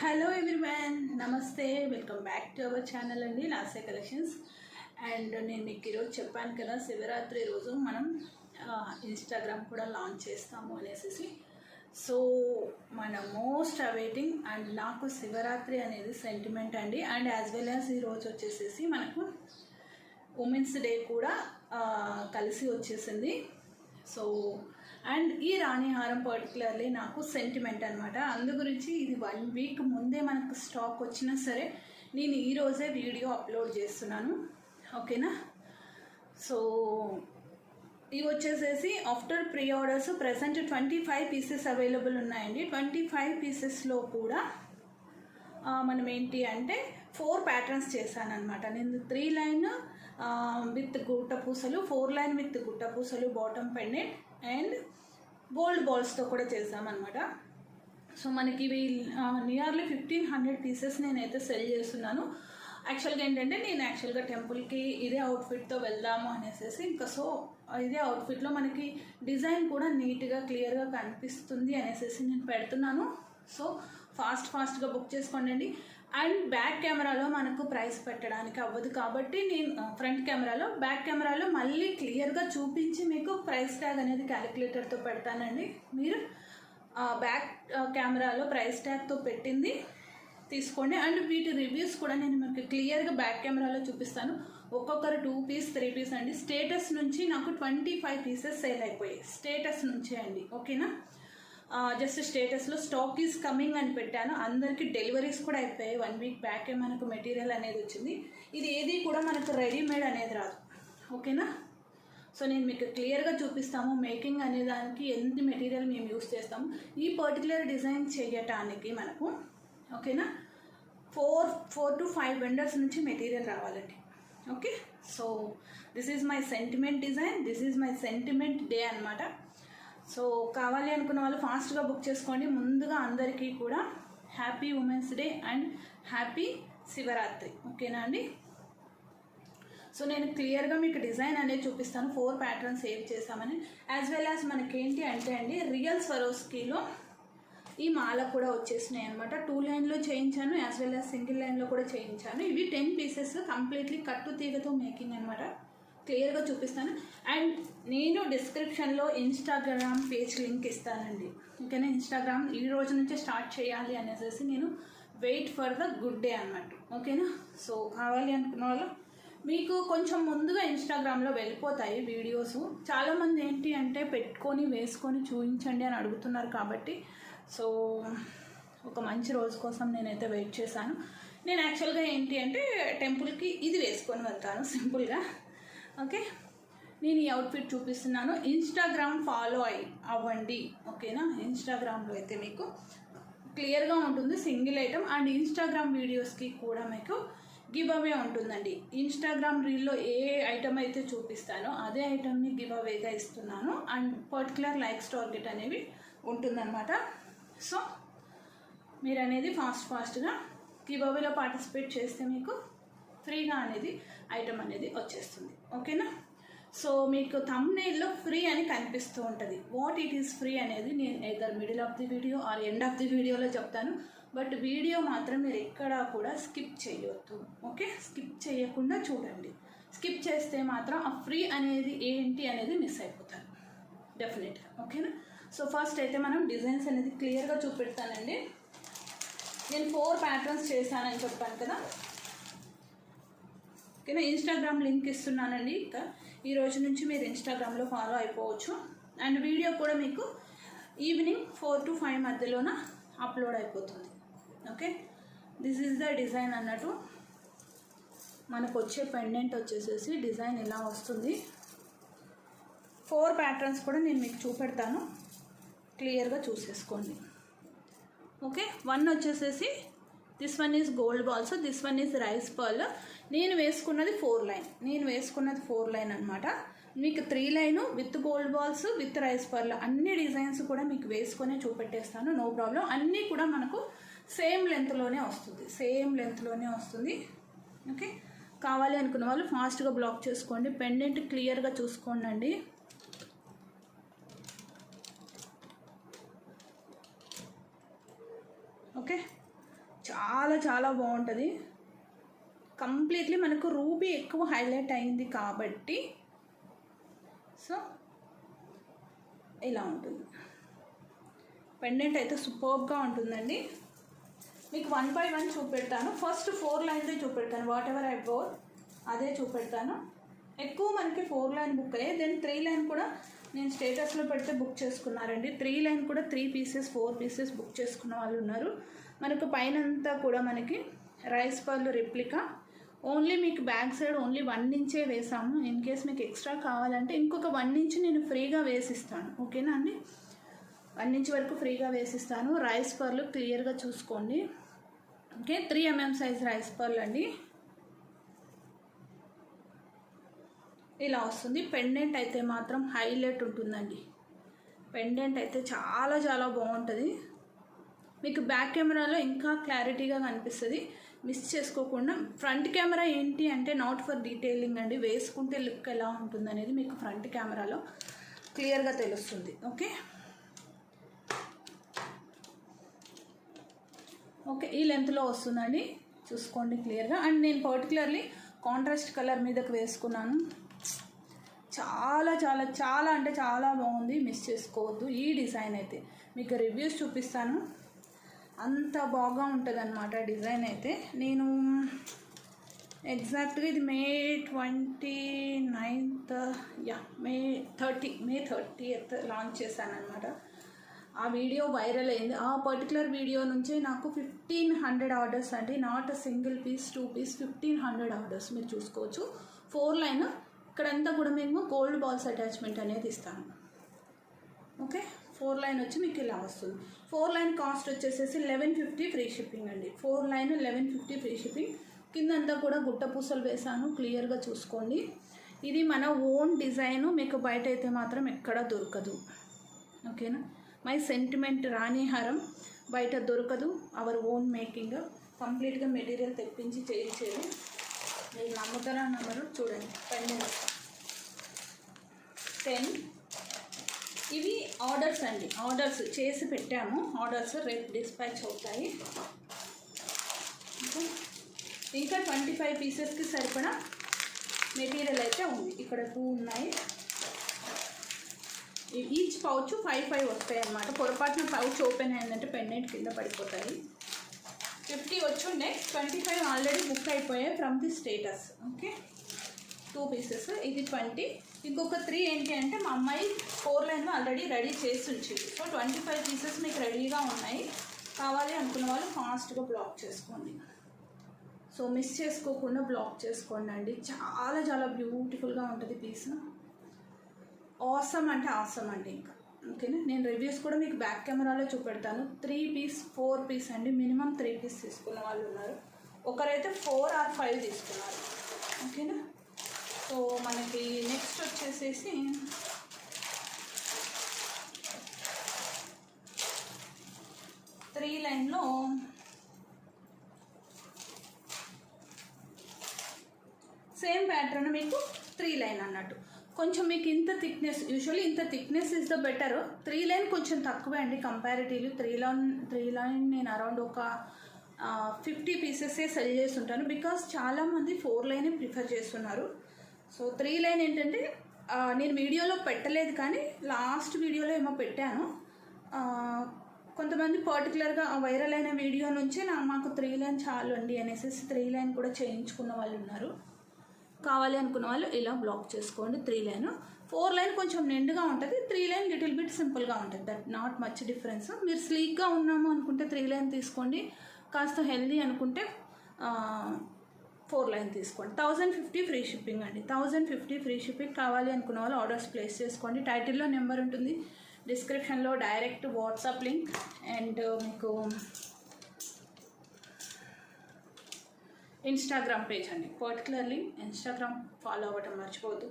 Hello everyone, నమస్తే. Welcome back to our channel అండి, Lasya collections. And నేను మీకు ఈరోజు చెప్పాను కదా, శివరాత్రి రోజు మనం ఇన్స్టాగ్రామ్ కూడా లాంచ్ చేస్తాము అనేసి. సో మన మోస్ట్ అవైటింగ్ అండ్ నాకు శివరాత్రి అనేది సెంటిమెంట్ అండి. అండ్ యాజ్ వెల్ యాజ్ ఈరోజు వచ్చేసేసి మనకు ఉమెన్స్ డే కూడా కలిసి వచ్చేసింది. సో అండ్ ఈ రాణిహారం పర్టికులర్లీ నాకు సెంటిమెంట్ అనమాట. అందు గురించి ఇది 1 వీక్ ముందే మనకు స్టాక్ వచ్చినా సరే నేను ఈరోజే వీడియో అప్లోడ్ చేస్తున్నాను, ఓకేనా. సో ఇవి వచ్చేసేసి after pre orders present 25 pieces available ఉన్నాయండి. 25 పీసెస్లో కూడా మనం ఏంటి అంటే 4 ప్యాటర్న్స్ చేశాను అనమాట. నేను 3 లైన్ విత్ గుట్ట పూసలు, 4 లైన్ విత్ గుట్ట పూసలు, బాటమ్ పెండెంట్ అండ్ గోల్డ్ బాల్స్తో కూడా చేసామన్నమాట. సో మనకి ఇవి నియర్లీ 1500 పీసెస్ నేనైతే సెల్ చేస్తున్నాను. యాక్చువల్గా ఏంటంటే నేను టెంపుల్కి ఇదే అవుట్ఫిట్తో వెళ్దాము అనేసి ఇంకా సో ఇదే అవుట్ఫిట్లో మనకి డిజైన్ కూడా నీట్గా క్లియర్గా కనిపిస్తుంది అనేసి నేను పెడుతున్నాను. సో ఫాస్ట్గా బుక్ చేసుకోండి. అండ్ బ్యాక్ కెమెరాలో మనకు ప్రైస్ పెట్టడానికి అవ్వదు కాబట్టి నేను ఫ్రంట్ కెమెరాలో, బ్యాక్ కెమెరాలో మళ్ళీ క్లియర్గా చూపించి మీకు ప్రైస్ ట్యాగ్ అనేది క్యాలిక్యులేటర్తో పెడతానండి. మీరు బ్యాక్ కెమెరాలో ప్రైస్ ట్యాగ్తో పెట్టింది తీసుకోండి. అండ్ వీటి రివ్యూస్ కూడా నేను మీకు క్లియర్గా బ్యాక్ కెమెరాలో చూపిస్తాను. ఒక్కొక్కరు 2 పీస్ 3 పీస్ అండి. స్టేటస్ నుంచి నాకు 25 పీసెస్ సేల్ అయిపోయాయి, స్టేటస్ నుంచే అండి, ఓకేనా. జస్ట్ స్టేటస్లో స్టాక్ ఈజ్ కమింగ్ అని పెట్టాను. అందరికీ డెలివరీస్ కూడా అయిపోయాయి. 1 వీక్ బ్యాకే మనకు మెటీరియల్ అనేది వచ్చింది. ఇది ఏది కూడా మనకు రెడీమేడ్ అనేది రాదు, ఓకేనా. సో నేను మీకు క్లియర్గా చూపిస్తాము మేకింగ్ అనే దానికి ఎంత మెటీరియల్ మేము యూస్ చేస్తాము. ఈ పర్టికులర్ డిజైన్ చేయటానికి మనకు, ఓకేనా, 4 to 5 వెండర్స్ నుంచి మెటీరియల్ రావాలండి, okay. So this is my sentiment design, this is my sentiment day అనమాట. సో కావాలి అనుకున్న వాళ్ళు ఫాస్ట్గా బుక్ చేసుకోండి. ముందుగా అందరికీ కూడా happy women's day and happy Shivaratri, ఓకేనా అండి. సో నేను క్లియర్గా మీకు డిజైన్ అనేది చూపిస్తాను, 4 ప్యాటర్న్స్ ఏవి చేసామని. యాజ్ వెల్ యాజ్ మనకేంటి అంటే అండి, రియల్ స్వరోస్కీలో ఈ మాల కూడా వచ్చేసినాయి అనమాట. 2 లైన్లో చేయించాను, యాజ్ వెల్ యాజ్ సింగిల్ లైన్లో కూడా చేయించాను. ఇవి 10 పీసెస్ కంప్లీట్లీ కట్టు తీగతో మేకింగ్ అనమాట. క్లియర్గా చూపిస్తాను. అండ్ నేను డిస్క్రిప్షన్లో ఇన్స్టాగ్రామ్ పేజ్ లింక్ ఇస్తానండి, ఓకేనా. ఇన్స్టాగ్రామ్ ఈ రోజు నుంచే స్టార్ట్ చేయాలి అనేసి నేను wait for the good day అన్నట్టు, ఓకేనా. సో కావాలి అనుకున్న వాళ్ళు మీకు కొంచెం ముందుగా ఇన్స్టాగ్రామ్లో వెళ్ళిపోతాయి వీడియోస్. చాలామంది ఏంటి అంటే పెట్టుకొని వేసుకొని చూపించండి అని అడుగుతున్నారు కాబట్టి సో ఒక మంచి రోజు కోసం నేనైతే వెయిట్ చేశాను. నేను యాక్చువల్గా ఏంటి అంటే టెంపుల్కి ఇది వేసుకొని వెళ్తాను సింపుల్గా, ఓకే. నేను ఈ అవుట్ఫిట్ చూపిస్తున్నాను. ఇన్స్టాగ్రామ్ ఫాలో అవ్వండి, ఓకేనా. ఇన్స్టాగ్రామ్లో అయితే మీకు క్లియర్గా ఉంటుంది సింగిల్ ఐటమ్. అండ్ ఇన్స్టాగ్రామ్ వీడియోస్కి కూడా మీకు గివ్ అవే ఉంటుందండి. ఇన్స్టాగ్రామ్ రీల్లో ఏ ఐటమ్ అయితే చూపిస్తానో అదే ఐటమ్ని గివ్ అవేగా ఇస్తున్నాను. అండ్ పర్టికులర్ లైక్స్ టార్గెట్ అనేవి ఉంటుందన్నమాట. సో మీరు అనేది ఫాస్ట్గా గివ్ అవేలో పార్టిసిపేట్ చేస్తే మీకు ఫ్రీగా అనేది ఐటమ్ అనేది వచ్చేస్తుంది, ఓకేనా. సో మీకు థంబ్నెయిల్లో ఫ్రీ అని కనిపిస్తూ ఉంటుంది. వాట్ ఇట్ ఈస్ ఫ్రీ అనేది నేను either middle of the video or end of the వీడియోలో చెప్తాను. బట్ వీడియో మాత్రం మీరు ఎక్కడా కూడా స్కిప్ చేయవద్దు, ఓకే. స్కిప్ చేయకుండా చూడండి. స్కిప్ చేస్తే మాత్రం ఆ ఫ్రీ అనేది ఏంటి అనేది మిస్ అయిపోతారు డెఫినెట్గా, ఓకేనా. సో ఫస్ట్ అయితే మనం డిజైన్స్ అనేది క్లియర్గా చూపెడతానండి. నేను 4 ప్యాటర్న్స్ చేశానని చెప్పాను కదా, ఓకేనా. ఇన్స్టాగ్రామ్ లింక్ ఇస్తున్నానండి. ఇంకా ఈ రోజు నుంచి మీరు ఇన్స్టాగ్రామ్లో ఫాలో అయిపోవచ్చు. అండ్ వీడియో కూడా మీకు ఈవినింగ్ 4 to 5 మధ్యలోన అప్లోడ్ అయిపోతుంది, okay. This is the design అన్నట్టు. మనకు వచ్చే పెండెంట్ వచ్చేసేసి డిజైన్ ఇలా వస్తుంది. 4 ప్యాటర్న్స్ కూడా నేను మీకు చూపెడతాను, క్లియర్గా చూసేసుకోండి, ఓకే. 1 వచ్చేసేసి this one is gold balls, this one is rice pearl. నేను వేసుకున్నది 4 లైన్ అనమాట. మీకు 3 line with gold balls with rice pearl అన్ని డిజైన్స్ కూడా మీకు వేసుకొని చూపెట్టేస్తాను, నో ప్రాబ్లం. అన్నీ కూడా మనకు సేమ్ లెంత్లోనే వస్తుంది, ఓకే. కావాలి అనుకున్న వాళ్ళు ఫాస్ట్గా బ్లాక్ చేసుకోండి. పెండెంట్ క్లియర్గా చూసుకోండి. ఓకే. చాలా చాలా బాగుంటుంది. కంప్లీట్లీ మనకు రూబీ ఎక్కువ హైలైట్ అయింది కాబట్టి సో ఇలా ఉంటుంది. పెండెంట్ అయితే సూపర్గా ఉంటుందండి. మీకు 1 by 1 చూపెడతాను. ఫస్ట్ 4 లైన్దే చూపెడతాను. వాట్ ఎవర్ ఐ బోర్ అదే చూపెడతాను. ఎక్కువ మనకి 4 లైన్ బుక్ అయ్యాయి. దెన్ 3 లైన్ కూడా నేను స్టేటస్లో పెడితే బుక్ చేసుకున్నారండి. 3 లైన్ కూడా 3 పీసెస్ 4 పీసెస్ బుక్ చేసుకున్న వాళ్ళు ఉన్నారు. మనకు పైన అంతా కూడా మనకి రైస్ పర్ల్ రిప్లికా. ఓన్లీ మీకు బ్యాక్ సైడ్ ఓన్లీ 1 ఇంచే వేసాము. ఇన్ కేస్ మీకు ఎక్స్ట్రా కావాలంటే ఇంకొక 1 ఇంచ్ నేను ఫ్రీగా వేసిస్తాను. ఓకేనా అండి? 1 ఇంచ్ వరకు ఫ్రీగా వేసిస్తాను. రైస్ పర్ల్ క్లియర్గా చూసుకోండి. Okay, 3 mm size rice pearl అండి. ఇలా వస్తుంది. పెండెంట్ అయితే మాత్రం హైలైట్ ఉంటుందండి. పెండెంట్ అయితే చాలా చాలా బాగుంటుంది. మీకు బ్యాక్ కెమెరాలో ఇంకా క్లారిటీగా కనిపిస్తుంది. మిస్ చేసుకోకుండా. ఫ్రంట్ కెమెరా ఏంటి అంటే నాట్ ఫర్ డీటెయిలింగ్ అండి. వేసుకుంటే లుక్ ఎలా ఉంటుంది అనేది మీకు ఫ్రంట్ కెమెరాలో క్లియర్గా తెలుస్తుంది. ఓకే ఓకే, ఈ లెంత్లో వస్తుందండి, చూసుకోండి క్లియర్గా. అండ్ నేను పర్టికులర్లీ కాంట్రాస్ట్ కలర్ మీదకి వేసుకున్నాను. చాలా చాలా చాలా అంటే చాలా బాగుంది. మిస్ చేసుకోవద్దు. ఈ డిజైన్ అయితే మీకు రివ్యూస్ చూపిస్తాను. అంత బాగా ఉంటుంది అన్నమాట డిజైన్ అయితే. నేను ఎగ్జాక్ట్గా ఇది మే 29th మే 30th లాంచ్ చేశాను అనమాట. ఆ వీడియో వైరల్ అయింది. ఆ పర్టికులర్ వీడియో నుంచే నాకు 1500 ఆర్డర్స్ అండి. Not a single piece 2 piece 1500 orders మీరు చూసుకోవచ్చు. 4 లైన్ ఇక్కడంతా కూడా మేము గోల్డ్ బాల్స్ అటాచ్మెంట్ అనేది ఇస్తాను. ఓకే, 4 లైన్ వచ్చి మీకు ఇలా వస్తుంది. 4 లైన్ కాస్ట్ వచ్చేసేసి 1150 ఫ్రీ షిప్పింగ్ అండి. 4 లైన్ 1150 ఫ్రీ షిప్పింగ్. కిందంతా కూడా గుట్ట పూసలు వేసాను, క్లియర్గా చూసుకోండి. ఇది మన ఓన్ డిజైను. మీకు బయట అయితే మాత్రం ఎక్కడ దొరకదు. ఓకేనా? మై సెంటిమెంట్ రాణిహారం బయట దొరకదు. Our own making. కంప్లీట్గా మెటీరియల్ తెప్పించి చేయించేది. మీరు నమ్ముతారా నమ్మరు? చూడండి, పెండెంట్ 10. ఇవి ఆర్డర్స్ అండి. ఆర్డర్స్ చేసి పెట్టాము. ఆర్డర్స్ రేపు డిస్పాచ్ అవుతాయి. ఇంకా 25 పీసెస్కి సరిపడా మెటీరియల్ అయితే ఉంది. ఇక్కడ 2 ఉన్నాయి. ఈచ్ పౌచ్ 5 వస్తాయి అన్నమాట. పొరపాటున పౌచ్ ఓపెన్ అయిందంటే పెండెంట్ కింద పడిపోతాయి. 50 వచ్చుండే, 25 ఆల్రెడీ బుక్ అయిపోయాయి from the status. Okay, 2 pieces. ఇది 20. ఇంకొక 3 ఏంటి అంటే మా అమ్మాయి 4 లైన్ ఆల్రెడీ రెడీ చేసి ఉంచింది. సో 25 పీసెస్ మీకు రెడీగా ఉన్నాయి. కావాలి అనుకున్న వాళ్ళు ఫాస్ట్గా బ్లాక్ చేసుకోండి. సో మిస్ చేసుకోకుండా బ్లాక్ చేసుకోండి అండి. చాలా చాలా బ్యూటిఫుల్గా ఉంటుంది పీస్. ఆసమ్ అంటే ఆసమ్ అండి ఇంకా. ఓకేనా? నేను రివ్యూస్ కూడా మీకు బ్యాక్ కెమెరాలో చూపెడతాను. 3 పీస్ 4 పీస్ అండి. మినిమం 3 పీస్ తీసుకున్న వాళ్ళు ఉన్నారు. ఒకరైతే 4 or 5 తీసుకున్నారు. ఓకేనా? సో మనకి నెక్స్ట్ వచ్చేసేసి త్రీ లైన్లో సేమ్ ప్యాటర్న్ మీకు 3 లైన్ అన్నట్టు. కొంచెం మీకు ఇంత థిక్నెస్, యూజువల్లీ ఇంత thickness is the better. 3 line కొంచెం తక్కువే అండి కంపారిటివ్లీ. 3 లైన్ నేను అరౌండ్ ఒక 50 పీసెసే సెల్ చేస్తుంటాను. బికాస్ చాలామంది 4 లైనే ప్రిఫర్ చేస్తున్నారు. సో 3 లైన్ ఏంటంటే నేను వీడియోలో పెట్టలేదు కానీ లాస్ట్ వీడియోలో ఏమో పెట్టాను. కొంతమంది పర్టికులర్గా వైరల్ అయిన వీడియో నుంచే మాకు 3 లైన్ చాలు అండి అనేసి 3 లైన్ కూడా చేయించుకున్న వాళ్ళు ఉన్నారు. కావాలి అనుకున్న వాళ్ళు ఇలా బ్లాక్ చేసుకోండి. 3 లైన్. 4 లైన్ కొంచెం నిండుగా ఉంటుంది. 3 లైన్ లిటిల్ బిట్ సింపుల్గా ఉంటుంది. That not much difference. మీరు స్లీక్గా ఉన్నాము అనుకుంటే 3 లైన్ తీసుకోండి. కాస్త హెల్దీ అనుకుంటే 4 లైన్ తీసుకోండి. 1050 ఫ్రీ షిప్పింగ్ అండి. 1050 ఫ్రీ షిప్పింగ్. కావాలి అనుకున్న వాళ్ళు ఆర్డర్స్ ప్లేస్ చేసుకోండి. టైటిల్లో నెంబర్ ఉంటుంది, డిస్క్రిప్షన్లో డైరెక్ట్ వాట్సాప్ లింక్, అండ్ మీకు ఇన్స్టాగ్రామ్ పేజ్ అండి. పర్టికులర్లీ ఇన్స్టాగ్రామ్ ఫాలో అవ్వటం మర్చిపోవద్దు.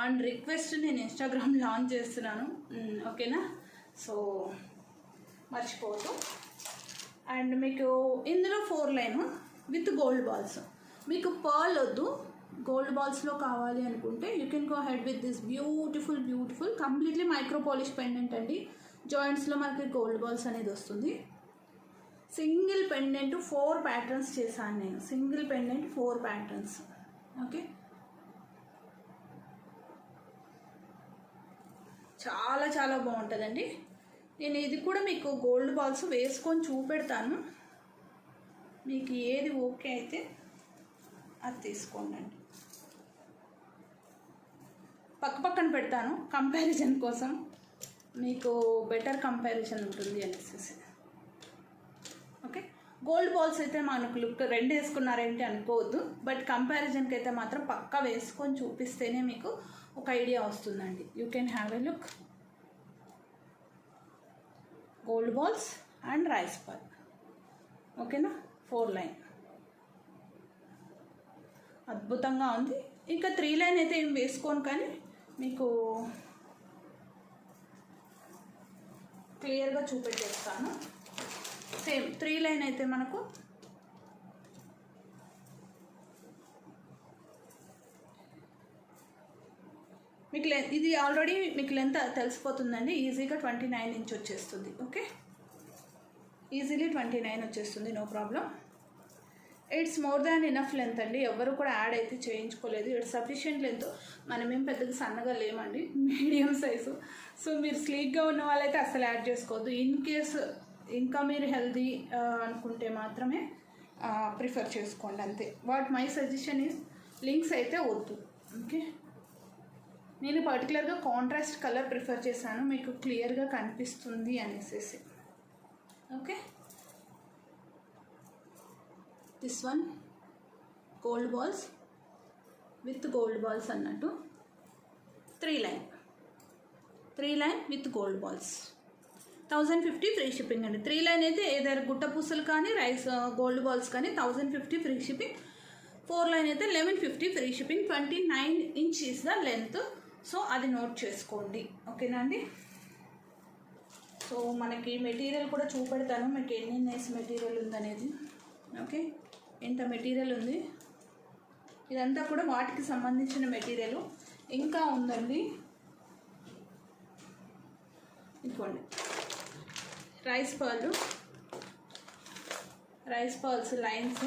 అండ్ రిక్వెస్ట్, నేను ఇన్స్టాగ్రామ్ లాంచ్ చేస్తున్నాను. ఓకేనా? సో మర్చిపోవద్దు. అండ్ మీకు ఇందులో 4 లైన్ విత్ గోల్డ్ బాల్స్. మీకు పర్ల్ వద్దు, గోల్డ్ బాల్స్లో కావాలి అనుకుంటే you can go head with this beautiful completely micro polish pendant అండి. జాయింట్స్లో మనకి గోల్డ్ బాల్స్ అనేది వస్తుంది. సింగిల్ పెండెంట్ 4 ప్యాటర్న్స్ చేశాను నేను. Single pendant 4 patterns. ఓకే, చాలా చాలా బాగుంటుందండి. నేను ఇది కూడా మీకు గోల్డ్ బాల్స్ వేసుకొని చూపెడతాను. మీకు ఏది ఓకే అయితే అది తీసుకోండి. పక్కన పెడతాను కంపారిజన్ కోసం, మీకు బెటర్ కంపారిజన్ ఉంటుంది అనేసి. ఓకే, గోల్డ్ బాల్స్ అయితే మనకు లుక్ 2 వేసుకున్నారేంటి అనుకోవద్దు, బట్ కంపారిజన్కి అయితే మాత్రం పక్కా వేసుకొని చూపిస్తేనే మీకు ఒక ఐడియా వస్తుందండి. You can have a look. Gold balls and rice pearl. ఓకేనా, 4 లైన్ అద్భుతంగా ఉంది. ఇంకా 3 లైన్ అయితే ఏం వేసుకోను, కానీ మీకు క్లియర్గా చూపెట్టేస్తాను. సేమ్ 3 లైన్ అయితే మనకు మీకు ఇది ఆల్రెడీ మీకు లెంత్ తెలిసిపోతుందండి. ఈజీగా 29 ఇంచ్ వచ్చేస్తుంది. ఓకే, ఈజీలీ 29 వచ్చేస్తుంది, no problem. It's more than enough length అండి. ఎవరు కూడా యాడ్ అయితే చేయించుకోలేదు. It's sufficient length. మనమేం పెద్దగా సన్నగా లేమండి, మీడియం సైజు. సో మీరు స్లీక్గా ఉన్న వాళ్ళైతే అసలు యాడ్ చేసుకోవద్దు. ఇన్ కేసు ఇంకా మీరు హెల్దీ అనుకుంటే మాత్రమే ప్రిఫర్ చేసుకోండి, అంతే. What my suggestion is links అయితే వద్దు. ఓకే, నేను పర్టికులర్గా కాంట్రాస్ట్ కలర్ ప్రిఫర్ చేశాను, మీకు క్లియర్గా కనిపిస్తుంది అనేసి. Okay, this one gold balls with gold balls అన్నట్టు 3 line with gold balls 1050 free shipping అండి. 3 లైన్ అయితే ఏదైనా గుట్ట పూసలు కానీ రైస్ గోల్డ్ బాల్స్ కానీ 1050 ఫ్రీ షిప్పింగ్. 4 లైన్ అయితే 1150 free shipping. 29 inch is the length. So అది నోట్ చేసుకోండి. ఓకేనా అండి. సో మనకి మెటీరియల్ కూడా చూపెడతాను మీకు ఎన్ని మెటీరియల్ ఉందనేది. ఓకే, ఎంత మెటీరియల్ ఉంది, ఇదంతా కూడా వాటికి సంబంధించిన మెటీరియల్. ఇంకా ఉందండి, ఇదిగోండి రైస్ పర్ల్స్ లైన్స్,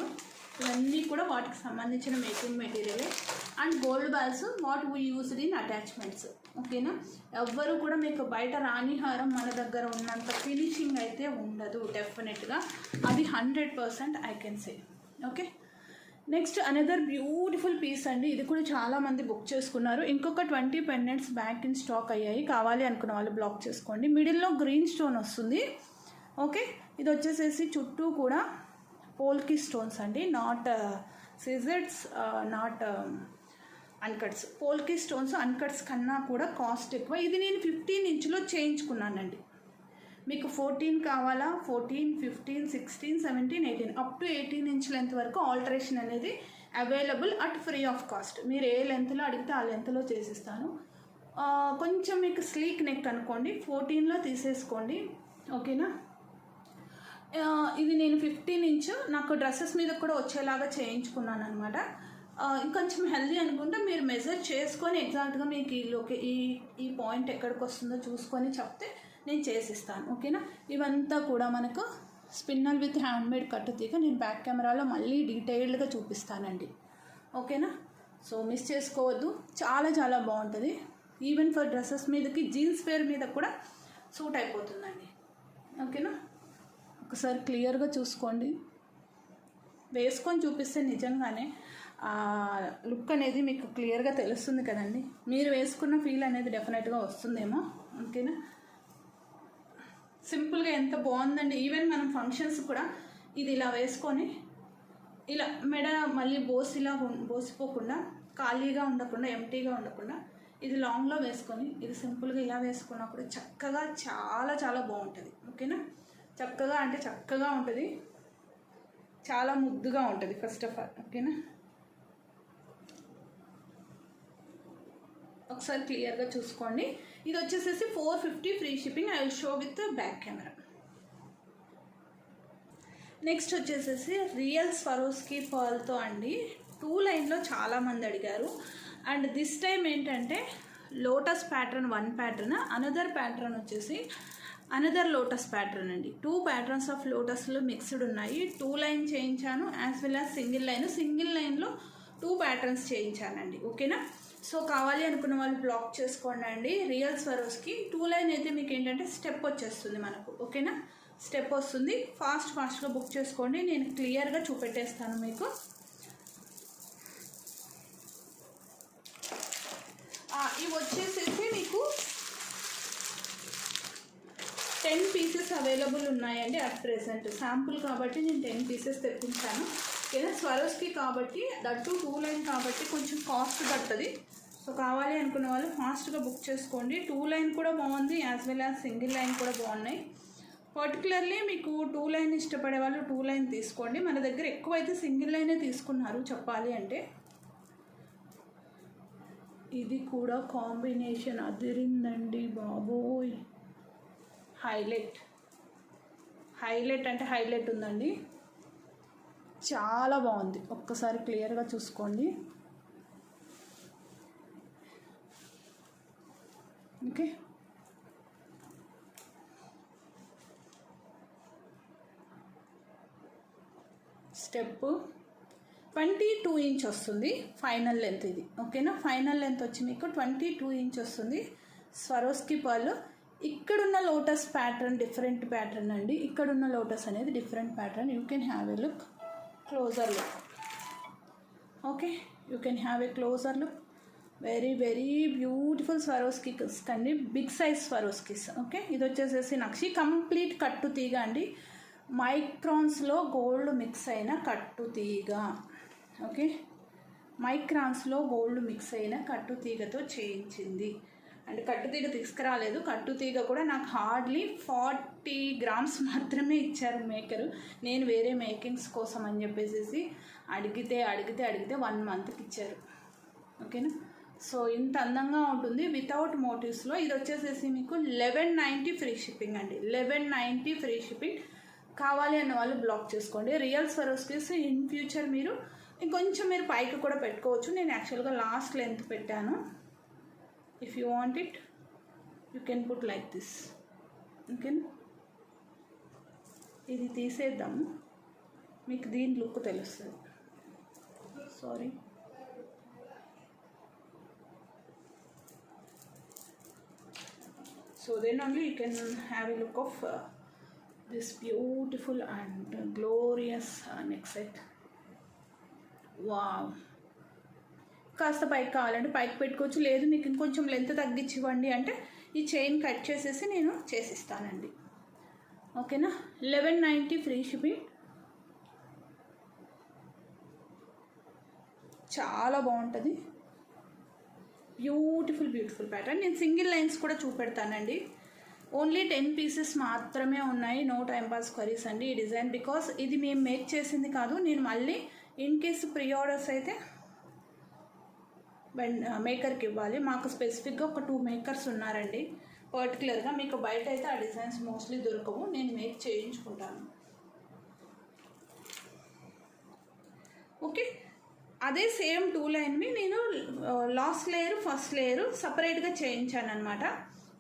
ఇవన్నీ కూడా వాటికి సంబంధించిన making material. And gold balls what we used in attachments. ఓకేనా, ఎవ్వరు కూడా మీకు బయట రాణి హారం మన దగ్గర ఉన్నంత ఫినిషింగ్ అయితే ఉండదు డెఫినెట్గా, అది 100% I can say. Okay, next another beautiful piece అండి. ఇది కూడా చాలామంది బుక్ చేసుకున్నారు. ఇంకొక 20 పెండెంట్స్ బ్యాక్ ఇన్ స్టాక్ అయ్యాయి. కావాలి అనుకున్న వాళ్ళు బ్లాక్ చేసుకోండి. మిడిల్లో గ్రీన్ స్టోన్ వస్తుంది. ఓకే, ఇది వచ్చేసేసి చుట్టూ కూడా పోల్కి స్టోన్స్ అండి, not scissors, not uncuts. Polki stones uncuts కన్నా కూడా కాస్ట్ ఎక్కువ. ఇది నేను 15 ఇంచులో చేయించుకున్నానండి. మీకు 14 కావాలా, 14, 15, 16, 17, 18 అప్ టు 18 ఇంచ్ లెంత్ వరకు ఆల్టరేషన్ అనేది available at free of cost. మీరు ఏ లెంత్లో అడిగితే ఆ లెంత్లో చేసిస్తాను. కొంచెం మీకు స్లీక్ నెక్ అనుకోండి, 14లో తీసేసుకోండి. ఓకేనా, ఇది నేను 15 ఇంచ్ నాకు డ్రెస్సెస్ మీద కూడా వచ్చేలాగా చేయించుకున్నాను అనమాట. ఇంకొంచెం హెల్దీ అనుకుంటే మీరు మెజర్ చేసుకొని ఎగ్జాక్ట్గా మీకు ఈ పాయింట్ ఎక్కడికి వస్తుందో చూసుకొని చెప్తే నేను చేసిస్తాను. ఓకేనా, ఇవంతా కూడా మనకు స్పిన్నల్ విత్ హ్యాండ్మేడ్ కట్టుతీగ. నేను బ్యాక్ కెమెరాలో మళ్ళీ డీటెయిల్డ్గా చూపిస్తానండి. ఓకేనా, సో మిస్ చేసుకోవద్దు. చాలా చాలా బాగుంటుంది. ఈవెన్ ఫర్ డ్రెస్సెస్ మీదకి, జీన్స్ వేర్ మీద కూడా సూట్ అయిపోతుందండి. ఓకేనా, ఒకసారి క్లియర్గా చూసుకోండి. వేసుకొని చూపిస్తే నిజంగానే లుక్ అనేది మీకు క్లియర్గా తెలుస్తుంది కదండి. మీరు వేసుకున్న ఫీల్ అనేది డెఫినెట్గా వస్తుందేమో. ఓకేనా, సింపుల్గా ఎంత బాగుందండి. ఈవెన్ మనం ఫంక్షన్స్ కూడా ఇది ఇలా వేసుకొని ఇలా మెడ మళ్ళీ బోసిపోకుండా, ఖాళీగా ఉండకుండా, ఎంటీగా ఉండకుండా ఇది లాంగ్లో వేసుకొని ఇది సింపుల్గా ఇలా వేసుకున్నప్పుడు చక్కగా చాలా చాలా బాగుంటుంది. ఓకేనా, చక్కగా అంటే చక్కగా ఉంటుంది, చాలా ముద్దుగా ఉంటుంది ఫస్ట్ ఆఫ్ ఆల్. ఓకేనా, ఒకసారి క్లియర్గా చూసుకోండి. ఇది వచ్చేసేసి 450 free shipping. I will show with back camera. Next వచ్చేసేసి రియల్ స్వరోస్కీ పర్ల్తో అండి. 2 లైన్లో చాలామంది అడిగారు. అండ్ దిస్ టైం ఏంటంటే lotus pattern 1 pattern, another pattern వచ్చేసి అనదర్ లోటస్ ప్యాటర్న్ అండి. 2 ప్యాటర్న్స్ ఆఫ్ లోటస్లో మిక్స్డ్ ఉన్నాయి. 2 లైన్ చేయించాను యాజ్ వెల్ యాజ్ సింగిల్ లైన్లో 2 ప్యాటర్న్స్ చేయించానండి. ఓకేనా. సో కావాలి అనుకున్న వాళ్ళు బ్లాక్ చేసుకోండి అండి. రియల్ స్వరోస్కి 2 లైన్ అయితే మీకు ఏంటంటే స్టెప్ వచ్చేస్తుంది మనకు. ఓకేనా, స్టెప్ వస్తుంది. ఫాస్ట్గా బుక్ చేసుకోండి. నేను క్లియర్గా చూపెట్టేస్తాను మీకు. ఇవి వచ్చేసేసి మీకు 10 పీసెస్ అవైలబుల్ ఉన్నాయండి అట్ ప్రెసెంట్. శాంపుల్ కాబట్టి నేను 10 పీసెస్ తెప్పించాను. ఏదైనా స్వరోస్కి కాబట్టి దట్టు 2 లైన్ కాబట్టి కొంచెం కాస్ట్ పడుతుంది. సో కావాలి అనుకున్న వాళ్ళు ఫాస్ట్గా బుక్ చేసుకోండి. 2 లైన్ కూడా బాగుంది as well as single line కూడా బాగున్నాయి. పర్టికులర్లీ మీకు 2 లైన్ ఇష్టపడే వాళ్ళు 2 లైన్ తీసుకోండి. మన దగ్గర ఎక్కువైతే సింగిల్ లైనే తీసుకున్నారు చెప్పాలి అంటే. ఇది కూడా కాంబినేషన్ అదిరిందండి బాబోయ్. హైలైట్ అంటే హైలైట్ ఉందండి. చాలా బాగుంది. ఒక్కసారి క్లియర్గా చూసుకోండి. ఓకే, స్టెప్ 22 ఇంచ్ వస్తుంది ఫైనల్ లెంత్ ఇది. ఓకేనా, ఫైనల్ లెంత్ వచ్చి మీకు 22 ఇంచ్ వస్తుంది. Swarovski pearl. ఇక్కడున్న లోటస్ ప్యాటర్న్ డిఫరెంట్ ప్యాటర్న్ అండి. ఇక్కడున్న లోటస్ అనేది different pattern. You can have a look, closer look. Okay, you can have a closer look. Very beautiful Swarovskis అండి, బిగ్ సైజ్ స్వరోస్కిస్. ఓకే, ఇది వచ్చేసేసి నక్షి complete కట్టు తీగ అండి. మైక్రాన్స్లో గోల్డ్ మిక్స్ అయిన కట్టు తీగ. ఓకే, మైక్రాన్స్లో గోల్డ్ మిక్స్ అయిన కట్టు తీగతో చేయించింది. అండ్ కట్టుతీగ తీసుకురాలేదు. కట్టుతీగ కూడా నాకు హార్డ్లీ 40 గ్రామ్స్ మాత్రమే ఇచ్చారు మేకరు. నేను వేరే మేకింగ్స్ కోసం అని చెప్పేసి అడిగితే 1 మంత్కి ఇచ్చారు. ఓకేనా. సో ఇంత అందంగా ఉంటుంది వితౌట్ మోటివ్స్లో. ఇది వచ్చేసేసి మీకు 1190 ఫ్రీ షిప్పింగ్ అండి. 1190 ఫ్రీ షిప్పింగ్. కావాలి అన్న వాళ్ళు బ్లాక్ చేసుకోండి. రియల్ స్వరోస్కిస్ ఇన్ ఫ్యూచర్ మీరు ఇంకొంచెం మీరు పైకి కూడా పెట్టుకోవచ్చు. నేను యాక్చువల్గా లాస్ట్ లెంత్ పెట్టాను. If you want it, you can put like this. Okay, ఇది తీసేద్దాము, మీకు దీని లుక్ తెలుస్తుంది. Sorry, so then only you can have a look of this beautiful and glorious neck set. Wow. కాస్త పైకి కావాలంటే పైకి పెట్టుకోవచ్చు. లేదు మీకు ఇంకొంచెం లెంత్ తగ్గించి ఇవ్వండి అంటే ఈ చైన్ కట్ చేసేసి నేను చేసిస్తానండి. ఓకేనా. 1190 ఫ్రీ షిప్పింగ్. చాలా బాగుంటుంది. Beautiful pattern. నేను సింగిల్ లైన్స్ కూడా చూపెడతానండి. ఓన్లీ 10 పీసెస్ మాత్రమే ఉన్నాయి. నో టైం పాస్ క్వరీస్ అండి ఈ డిజైన్. బికాస్ ఇది మేము మేక్ చేసింది కాదు. నేను మళ్ళీ ఇన్ కేసు ప్రీ ఆర్డర్స్ అయితే మేకర్కి ఇవ్వాలి. మాకు స్పెసిఫిక్గా ఒక 2 మేకర్స్ ఉన్నారండి పర్టికులర్గా. మీకు బయట అయితే ఆ డిజైన్స్ మోస్ట్లీ దొరకవు. నేను మేక్ చేయించుకుంటాను. ఓకే, అదే సేమ్ 2 లైన్వి నేను లాస్ట్ లేయర్ ఫస్ట్ లేయర్ సపరేట్గా చేయించాను అనమాట.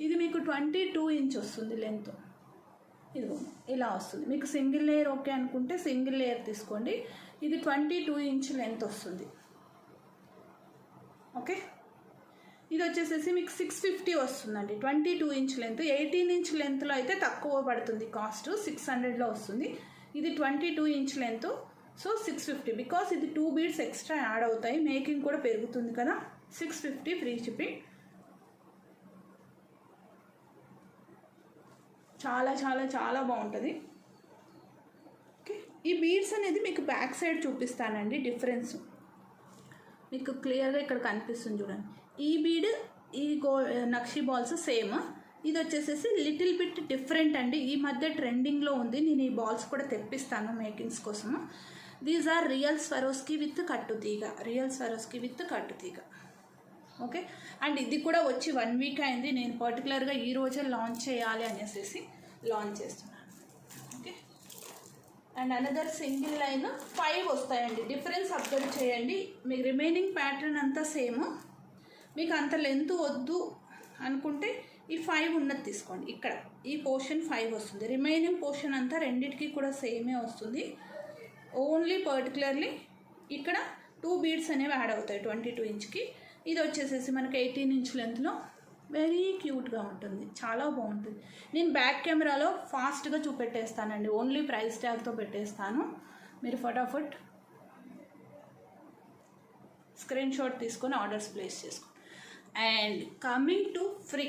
ఇది మీకు 22 ఇంచ్ వస్తుంది లెంత్. ఇదిగో ఇలా వస్తుంది. మీకు సింగిల్ లేయర్ ఓకే అనుకుంటే సింగిల్ లేయర్ తీసుకోండి. ఇది 22 ఇంచ్ లెంత్ వస్తుంది. ఓకే, ఇది వచ్చేసేసి మీకు 650 వస్తుందండి. 22 ఇంచ్ లెంత్. 18 ఇంచ్ లెంత్లో అయితే తక్కువ పడుతుంది కాస్ట్, 600లో వస్తుంది. ఇది 22 ఇంచ్ లెంత్. సో 650. బికాస్ ఇది 2 బీడ్స్ ఎక్స్ట్రా యాడ్ అవుతాయి, మేకింగ్ కూడా పెరుగుతుంది కదా. 650 ఫ్రీ షిప్పింగ్. చాలా బాగుంటుంది. ఓకే, ఈ బీడ్స్ అనేది మీకు బ్యాక్ సైడ్ చూపిస్తానండి. డిఫరెన్స్ మీకు క్లియర్గా ఇక్కడ కనిపిస్తుంది చూడండి. ఈ బీడ్ ఈ నక్షి బాల్స్ సేమ్. ఇది వచ్చేసేసి లిటిల్ బిట్ డిఫరెంట్ అండి. ఈ మధ్య ట్రెండింగ్లో ఉంది. నేను ఈ బాల్స్ కూడా తెప్పిస్తాను మేకింగ్స్ కోసము. These are real Swarovski with కట్టుతీగ. ఓకే, అండ్ ఇది కూడా వచ్చి 1 వీక్ అయింది. నేను పర్టికులర్గా ఈ రోజే లాంచ్ చేయాలి అనేసి లాంచ్ చేస్తున్నాను. Okay, and another single line 5 వస్తాయండి. డిఫరెన్స్ అబ్జర్వ్ చేయండి. మీకు రిమైనింగ్ ప్యాటర్న్ అంతా సేమ్. మీకు అంత లెంత్ వద్దు అనుకుంటే ఈ 5 ఉన్నది తీసుకోండి. ఇక్కడ ఈ పోర్షన్ 5 వస్తుంది, రిమైనింగ్ పోర్షన్ అంతా రెండింటికి కూడా సేమే వస్తుంది. ఓన్లీ పర్టికులర్లీ ఇక్కడ 2 బీడ్స్ అనేవి యాడ్ అవుతాయి 22 ఇంచ్కి. ఇది వచ్చేసేసి మనకి 18 ఇంచ్ లెంత్లో వెరీ క్యూట్గా ఉంటుంది, చాలా బాగుంటుంది. నేను బ్యాక్ కెమెరాలో ఫాస్ట్గా చూపెట్టేస్తానండి, ఓన్లీ ప్రైస్ ట్యాగ్తో పెట్టేస్తాను. మీరు ఫటాఫట్ స్క్రీన్ షాట్ తీసుకొని ఆర్డర్స్ ప్లేస్ చేసుకోండి. And coming to free,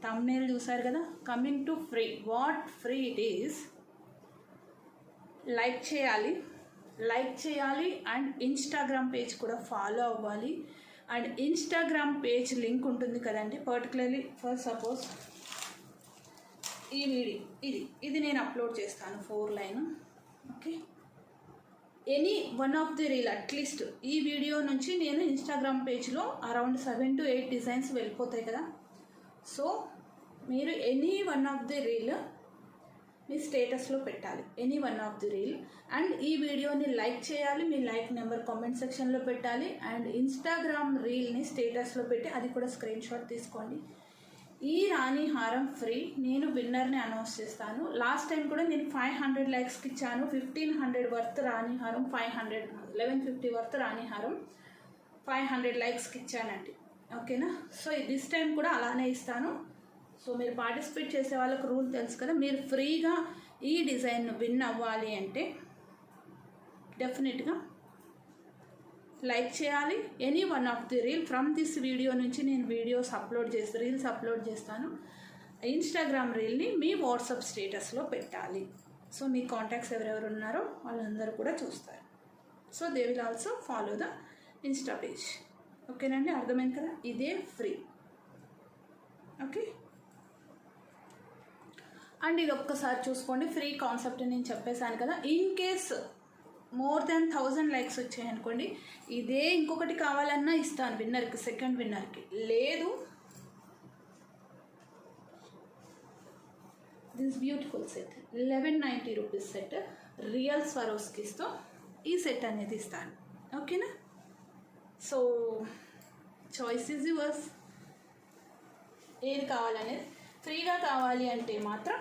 thumbnail చూసారు కదా, coming to free. What free it is, like చేయాలి అండ్ ఇన్స్టాగ్రామ్ పేజ్ కూడా ఫాలో అవ్వాలి. అండ్ ఇన్స్టాగ్రామ్ పేజ్ లింక్ ఉంటుంది కదండి, పర్టికులర్లీ ఫర్ సపోజ్ ఈ వీడియో ఇది నేను అప్లోడ్ చేస్తాను 4 line. Okay, any one of the reel at least ఈ వీడియో నుంచి నేను ఇన్స్టాగ్రామ్ పేజ్లో అరౌండ్ 7 to 8 డిజైన్స్ వెళ్ళిపోతాయి కదా. సో మీరు any one of the reel మీ స్టేటస్లో పెట్టాలి, any one of the reel. And ఈ వీడియోని లైక్ చేయాలి, మీ లైక్ నెంబర్ కామెంట్ సెక్షన్లో పెట్టాలి. అండ్ ఇన్స్టాగ్రామ్ రీల్ని స్టేటస్లో పెట్టి అది కూడా స్క్రీన్ షాట్ తీసుకోండి. ఈ రాణి హారం ఫ్రీ, నేను విన్నర్ని అనౌన్స్ చేస్తాను. లాస్ట్ టైం కూడా నేను 500 లైక్స్కి ఇచ్చాను. 1500 వర్త్ రాణి హారం, 1150 వర్త్ రాణి హారం 500 లైక్స్కి ఇచ్చానండి. ఓకేనా, సో దిస్ టైం కూడా అలానే ఇస్తాను. సో మీరు పార్టిసిపేట్ చేసే వాళ్ళకు రూల్ తెలుసు కదా, మీరు ఫ్రీగా ఈ డిజైన్ విన్ అవ్వాలి అంటే డెఫినెట్గా లైక్ చేయాలి. Any one of the reel from this video నుంచి నేను రీల్స్ అప్లోడ్ చేస్తాను. ఇన్స్టాగ్రామ్ రీల్ని మీ వాట్సాప్ స్టేటస్లో పెట్టాలి. సో మీ కాంటాక్ట్స్ ఎవరెవరు ఉన్నారో వాళ్ళందరూ కూడా చూస్తారు. So they will also follow the Insta page. ఓకేనండి, అర్థమైంది కదా, ఇదే ఫ్రీ. ఓకే, అండ్ ఇది ఒక్కసారి చూసుకోండి, ఫ్రీ కాన్సెప్ట్ నేను చెప్పేశాను కదా. In case more than 1000 likes వచ్చాయనుకోండి, ఇదే ఇంకొకటి కావాలన్నా ఇస్తాను విన్నర్కి, సెకండ్ విన్నర్కి. లేదు, this beautiful set 1190 rupees set, real స్వరోస్కిస్తో ఈ సెట్ అనేది ఇస్తాను. ఓకేనా, సో చాయిస్ ఈజ్ యువర్స్, ఏది కావాలనేది. ఫ్రీగా కావాలి అంటే మాత్రం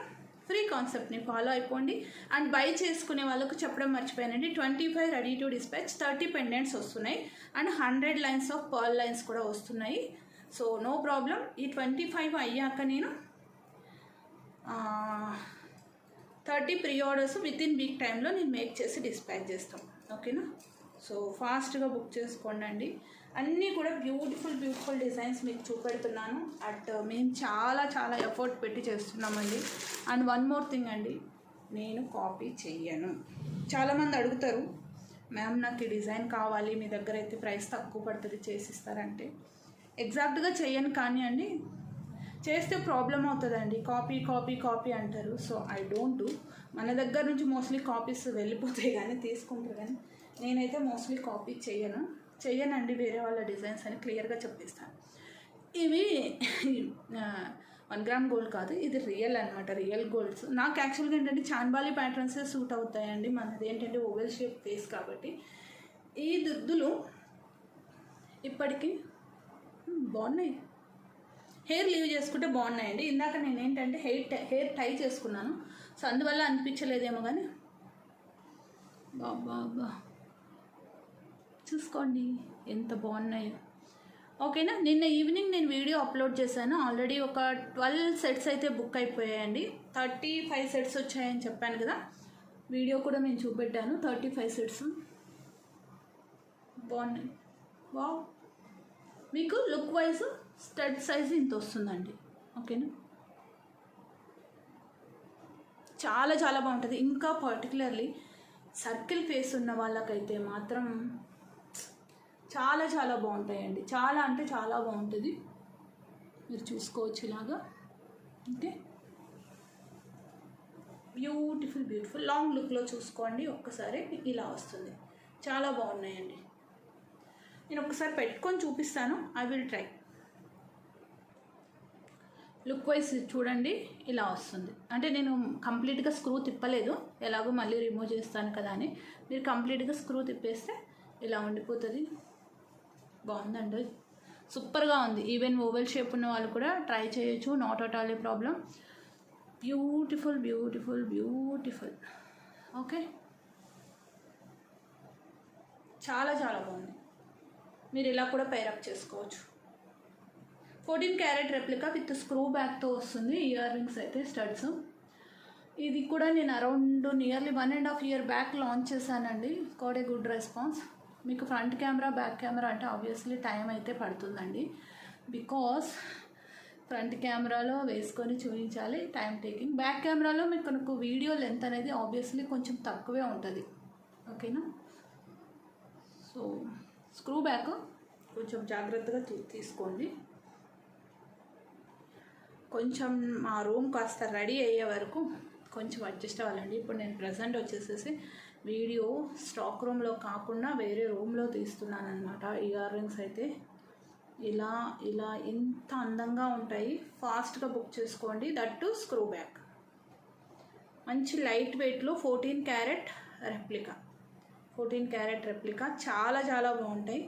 ఫ్రీ కాన్సెప్ట్ని ఫాలో అయిపోండి. అండ్ బై చేసుకునే వాళ్ళకు చెప్పడం మర్చిపోయానండి, 25 రెడీ టు డిస్పాచ్, 30 పెండెంట్స్ వస్తున్నాయి and 100 lines of pearl lines కూడా వస్తున్నాయి. So no problem. ఈ 25 అయ్యాక నేను 30 pre orders within week టైంలో నేను మేక్ చేసి డిస్పాచ్ చేస్తాం. ఓకేనా, సో ఫాస్ట్గా బుక్ చేసుకోండి. అన్నీ కూడా బ్యూటిఫుల్ డిజైన్స్ మీకు చూపెడుతున్నాను. మేము చాలా ఎఫర్ట్ పెట్టి చేస్తున్నామండి. అండ్ వన్ మోర్ థింగ్ అండి, నేను కాపీ చెయ్యను. చాలామంది అడుగుతారు, మ్యామ్ నాకు ఈ డిజైన్ కావాలి, మీ దగ్గర అయితే ప్రైస్ తక్కువ పడుతుంది చేసిస్తారంటే. ఎగ్జాక్ట్గా చెయ్యను, కానీ అండి చేస్తే ప్రాబ్లం అవుతుందండి, కాపీ అంటారు. So I don't do. మన దగ్గర నుంచి మోస్ట్లీ కాపీస్ వెళ్ళిపోతాయి కానీ తీసుకుంటారు, కానీ నేనైతే మోస్ట్లీ కాపీ చెయ్యనండి వేరే వాళ్ళ డిజైన్స్ అని క్లియర్గా చెప్పేస్తాను. ఇవి 1 గ్రామ్ గోల్డ్ కాదు, ఇది రియల్ అనమాట, రియల్ గోల్డ్స్. నాకు యాక్చువల్గా ఏంటంటే చాన్బాలి ప్యాటర్న్సే సూట్ అవుతాయండి, మనది ఏంటంటే ఓవెల్ షేప్ ఫేస్ కాబట్టి. ఈ దుద్దులు ఇప్పటికీ బాగున్నాయి, హెయిర్ లీవ్ చేసుకుంటే బాగున్నాయండి. ఇందాక నేను ఏంటంటే హెయిర్ టై చేసుకున్నాను, సో అందువల్ల అనిపించలేదేమో, కానీ బాబా చూసుకోండి ఎంత బాగున్నాయో. ఓకేనా, నిన్న ఈవినింగ్ నేను వీడియో అప్లోడ్ చేశాను, ఆల్రెడీ ఒక 12 సెట్స్ అయితే బుక్ అయిపోయాయండి. 35 సెట్స్ వచ్చాయని చెప్పాను కదా, వీడియో కూడా నేను చూపెట్టాను. 35 సెట్స్ బాగున్నాయి. వావ్, మీకు లుక్ వైజ్ స్టడ్ సైజ్ ఇంత వస్తుందండి. ఓకేనా, చాలా బాగుంటుంది. ఇంకా పర్టికులర్లీ సర్కిల్ ఫేస్ ఉన్న వాళ్ళకైతే మాత్రం చాలా బాగుంటాయండి. చాలా అంటే చాలా బాగుంటుంది, మీరు చూసుకోవచ్చు ఇలాగా. ఓకే, బ్యూటిఫుల్ లాంగ్ లుక్లో చూసుకోండి ఒక్కసారి, ఇలా వస్తుంది. చాలా బాగున్నాయండి. నేను ఒకసారి పెట్టుకొని చూపిస్తాను, I will try. Look wise చూడండి, ఇలా వస్తుంది. అంటే నేను కంప్లీట్గా స్క్రూ తిప్పలేదు, ఎలాగో మళ్ళీ రిమూవ్ చేస్తాను కదా అని. మీరు కంప్లీట్గా స్క్రూ తిప్పేస్తే ఇలా ఉండిపోతుంది. బాగుందండి. సూపర్గా ఉంది. ఈవెన్ ఓవెల్ షేప్ ఉన్న వాళ్ళు కూడా ట్రై చేయొచ్చు, not at all a problem. Beautiful beautiful beautiful. Okay, చాలా చాలా బాగుంది. మీరు ఇలా కూడా పేరప్ చేసుకోవచ్చు. 14 క్యారెట్ రెప్లికా విత్ స్క్రూ బ్యాక్తో వస్తుంది. ఇయర్ రింగ్స్ అయితే స్టడ్స్. ఇది కూడా నేను around nearly 1.5 year back launch చేశానండి. Got a good response. మీకు ఫ్రంట్ కెమెరా బ్యాక్ కెమెరా అంటే ఆబ్వియస్లీ టైం అయితే పడుతుందండి, బికాస్ ఫ్రంట్ కెమెరాలో వేసుకొని చూపించాలి, టైం టేకింగ్. బ్యాక్ కెమెరాలో మీకు వీడియో లెంత్ అనేది ఆబ్వియస్లీ కొంచెం తక్కువే ఉంటుంది. ఓకేనా? సో స్క్రూ బ్యాక్ కొంచెం జాగ్రత్తగా తీసుకోండి. కొంచెం మా రూమ్ కాస్త రెడీ అయ్యే వరకు కొంచెం అడ్జస్ట్ అవ్వాలండి. ఇప్పుడు నేను ప్రజెంట్ వచ్చేసేసి వీడియో స్టాక్ రూమ్లో కాకుండా వేరే రూమ్లో తీస్తున్నాను అనమాట. ఇయర్ రింగ్స్ అయితే ఇలా ఇలా ఎంత అందంగా ఉంటాయి. ఫాస్ట్గా బుక్ చేసుకోండి. దట్టు స్క్రూ బ్యాక్, మంచి లైట్ వెయిట్లో 14 క్యారెట్ రెప్లికా. 14 క్యారెట్ రెప్లికా చాలా చాలా బాగుంటాయి.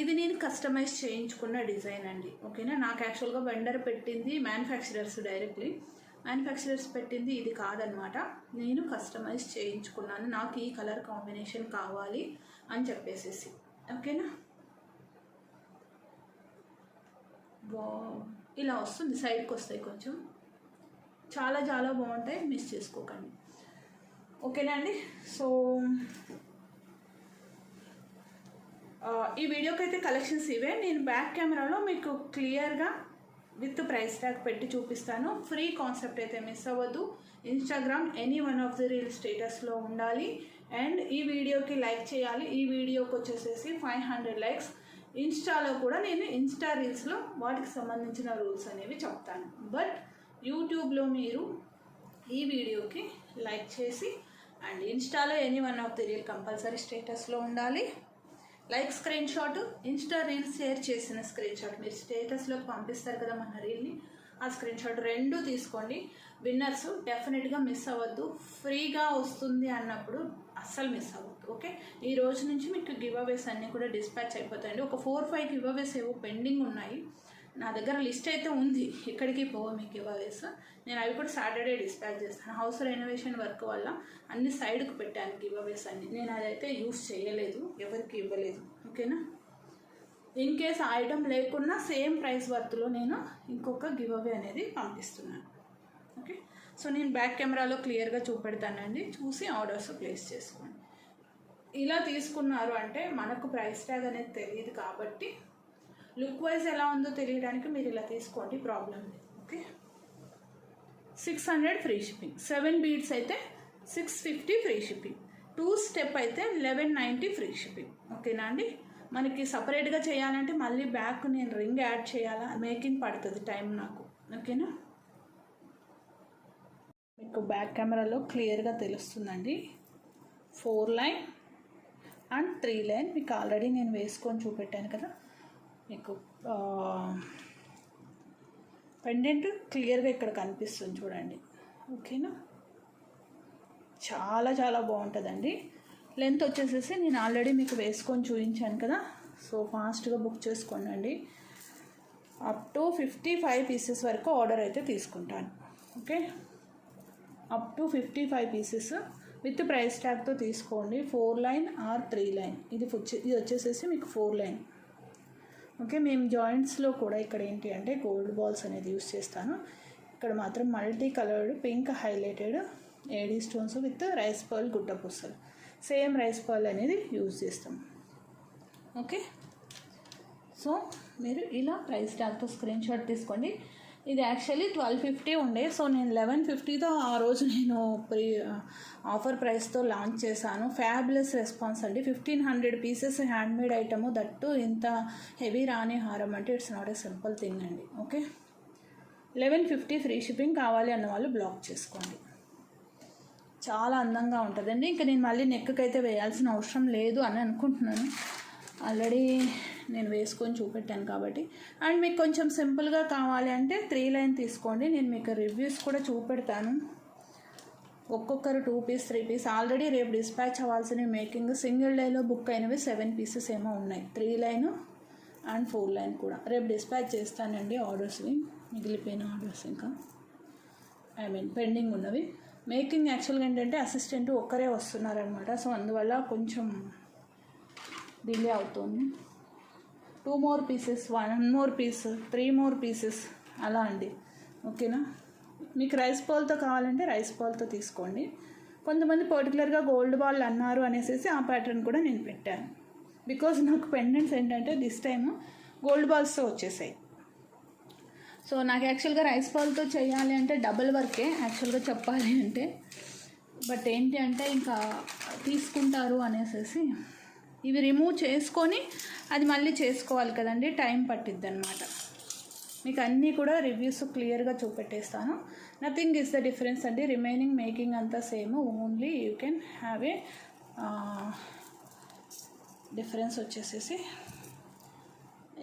ఇది నేను కస్టమైజ్ చేయించుకున్న డిజైన్ అండి. ఓకేనా? నాకు యాక్చువల్గా వెండర్ పెట్టింది మ్యానుఫ్యాక్చరర్స్, డైరెక్ట్లీ మ్యానుఫ్యాక్చరర్స్ పెట్టింది ఇది కాదనమాట. నేను కస్టమైజ్ చేయించుకున్నాను, నాకు ఈ కలర్ కాంబినేషన్ కావాలి అని చెప్పేసేసి. ఓకేనా? ఇలా వస్తుంది, సైడ్కి వస్తాయి కొంచెం. చాలా చాలా బాగుంటాయి, మిస్ చేసుకోకండి. ఓకేనా అండి? సో ఈ వీడియోకి అయితే కలెక్షన్స్ ఇవే. నేను బ్యాక్ కెమెరాలో మీకు క్లియర్గా విత్ ప్రైస్ ట్యాగ్ పెట్టి చూపిస్తాను. ఫ్రీ కాన్సెప్ట్ అయితే మిస్ అవ్వద్దు. Instagram any one of the reel స్టేటస్లో ఉండాలి. అండ్ ఈ వీడియోకి లైక్ చేయాలి. ఈ వీడియోకి వచ్చేసేసి 500 likes. ఇన్స్టాలో కూడా నేను ఇన్స్టా రీల్స్లో వాటికి సంబంధించిన రూల్స్ అనేవి చెప్తాను. బట్ యూట్యూబ్లో మీరు ఈ వీడియోకి లైక్ చేసి అండ్ ఇన్స్టాలో any one of the reel compulsory స్టేటస్లో ఉండాలి. Like screen shot, Insta reels share చేసిన స్క్రీన్ షాట్ మీరు స్టేటస్లోకి పంపిస్తారు కదా మన రీల్ని, ఆ స్క్రీన్ షాట్ 2 తీసుకోండి. విన్నర్స్ డెఫినెట్గా మిస్ అవ్వద్దు. ఫ్రీగా వస్తుంది అన్నప్పుడు అస్సలు మిస్ అవ్వద్దు. ఓకే, ఈ రోజు నుంచి మీకు గివ్ అవేస్ అన్నీ కూడా డిస్పాచ్ అయిపోతాయండి. ఒక 4-5 గివ్ అవేస్ ఏవో పెండింగ్ ఉన్నాయి. నా దగ్గర లిస్ట్ అయితే ఉంది, ఎక్కడికి పోవా మీకు గివ్ అవేస్. నేను అవి కూడా సాటర్డే డిస్పాచ్ చేస్తాను. హౌస్ రెనోవేషన్ వర్క్ వల్ల అన్ని సైడ్కి పెట్టాను గివ్ అవేస్ అన్ని. నేను అదైతే యూస్ చేయలేదు, ఎవరికి ఇవ్వలేదు. ఓకేనా? ఇన్ కేస్ ఐటమ్ లేకున్నా సేమ్ ప్రైస్ వర్త్లో నేను ఇంకొక గివ్ అవే అనేది పంపిస్తున్నాను. ఓకే, సో నేను బ్యాక్ కెమెరాలో క్లియర్గా చూపెడతానండి, చూసి ఆర్డర్స్ ప్లేస్ చేసుకోండి. ఇలా తీసుకున్నారు అంటే మనకు ప్రైస్ ట్యాగ్ అనేది తెలియదు కాబట్టి లుక్ వైజ్ ఎలా ఉందో తెలియడానికి మీరు ఇలా తీసుకోండి, ప్రాబ్లం లేదు. Okay, 600 free shipping. 7 beads అయితే 650 ఫ్రీ షిప్పింగ్. 2 step అయితే 1190 ఫ్రీ షిప్పింగ్. ఓకేనా అండి? మనకి సపరేట్గా చేయాలంటే మళ్ళీ బ్యాక్ నేను రింగ్ యాడ్ చేయాలా, మేకింగ్ పడుతుంది టైం నాకు. ఓకేనా? మీకు బ్యాక్ కెమెరాలో క్లియర్గా తెలుస్తుందండి. 4 లైన్ అండ్ 3 లైన్ మీకు ఆల్రెడీ నేను వేసుకొని చూపెట్టాను కదా. మీకు పెండెంట్ క్లియర్గా ఇక్కడ కనిపిస్తుంది చూడండి. ఓకేనా? చాలా చాలా బాగుంటుందండి. లెంత్ వచ్చేసేసి నేను ఆల్రెడీ మీకు వేసుకొని చూపించాను కదా. సో ఫాస్ట్గా బుక్ చేసుకోండి. అప్ టు 55 pieces వరకు ఆర్డర్ అయితే తీసుకుంటాను. Okay, up to 55 pieces with price ట్యాగ్తో తీసుకోండి. 4 లైన్ ఆర్ 3 లైన్. ఇది వచ్చేసేసి మీకు 4 లైన్. ఓకే, మేము జాయింట్స్లో కూడా ఇక్కడ ఏంటి అంటే గోల్డ్ బాల్స్ అనేది యూస్ చేస్తాను. ఇక్కడ మాత్రం multi coloured pink highlighted AD stones with rice pearl గుట్ట పూసలు, సేమ్ రైస్ పర్ల్ అనేది యూజ్ చేస్తాం. ఓకే, సో మీరు ఇలా ప్రైస్ ట్యాగ్తో స్క్రీన్ షాట్ తీసుకోండి. ఇది యాక్చువల్లీ 1250 ఉండే, సో నేను 1150తో ఆ రోజు నేను ఆఫర్ ప్రైస్తో లాంచ్ చేశాను. ఫ్యాబులస్ రెస్పాన్స్ అండి. 1500 pieces హ్యాండ్మేడ్ ఐటము, దట్టు ఇంత హెవీ రాణి హారం అంటే it's not a simple thing అండి. ఓకే, 1150 ఫ్రీ షిప్పింగ్ కావాలి అన్న వాళ్ళు బ్లాక్ చేసుకోండి. చాలా అందంగా ఉంటుందండి. ఇంకా నేను మళ్ళీ నెక్కి అయితే వేయాల్సిన అవసరం లేదు అని అనుకుంటున్నాను. ఆల్రెడీ నేను వేసుకొని చూపెట్టాను కాబట్టి. అండ్ మీకు కొంచెం సింపుల్గా కావాలి అంటే 3 లైన్ తీసుకోండి. నేను మీకు రివ్యూస్ కూడా చూపెడతాను. ఒక్కొక్కరు 2 piece 3 piece ఆల్రెడీ రేపు డిస్పాచ్ అవ్వాల్సిన మేకింగ్ సింగిల్ డేలో బుక్ అయినవి 7 pieces ఏమో ఉన్నాయి. 3 లైన్ అండ్ 4 లైన్ కూడా రేపు డిస్పాచ్ చేస్తానండి ఆర్డర్స్ని, మిగిలిపోయిన ఆర్డర్స్ ఇంకా పెండింగ్ ఉన్నవి. మేకింగ్ యాక్చువల్గా ఏంటంటే అసిస్టెంట్ ఒక్కరే వస్తున్నారనమాట, సో అందువల్ల కొంచెం డిలే అవుతుంది. 2 more pieces, 1 more piece, 3 more pieces అలా అండి. ఓకేనా? మీకు రైస్ బాల్తో కావాలంటే రైస్ బాల్తో తీసుకోండి. కొంతమంది పర్టికులర్గా గోల్డ్ బాల్ అన్నారు అనేసి ఆ ప్యాటర్న్ కూడా నేను పెట్టాను. బికాజ్ నాకు పెండెంట్స్ ఏంటంటే దిస్ టైమ్ గోల్డ్ బాల్స్తో వచ్చేసాయి. సో నాకు యాక్చువల్గా రైస్ బాల్తో చేయాలి అంటే డబుల్ వర్కే యాక్చువల్గా చెప్పాలి అంటే, బట్ ఏంటి అంటే ఇంకా తీసుకుంటారు అనేసి ఇవి రిమూవ్ చేసుకొని అది మళ్ళీ చేసుకోవాలి కదండి, టైం పట్టిద్ది అనమాట. మీకు అన్నీ కూడా రివ్యూస్ క్లియర్గా చూపెట్టేస్తాను. నథింగ్ ఈజ్ ద డిఫరెన్స్ అండి, రిమైనింగ్ మేకింగ్ అంతా same, only you can have a difference వచ్చేసేసి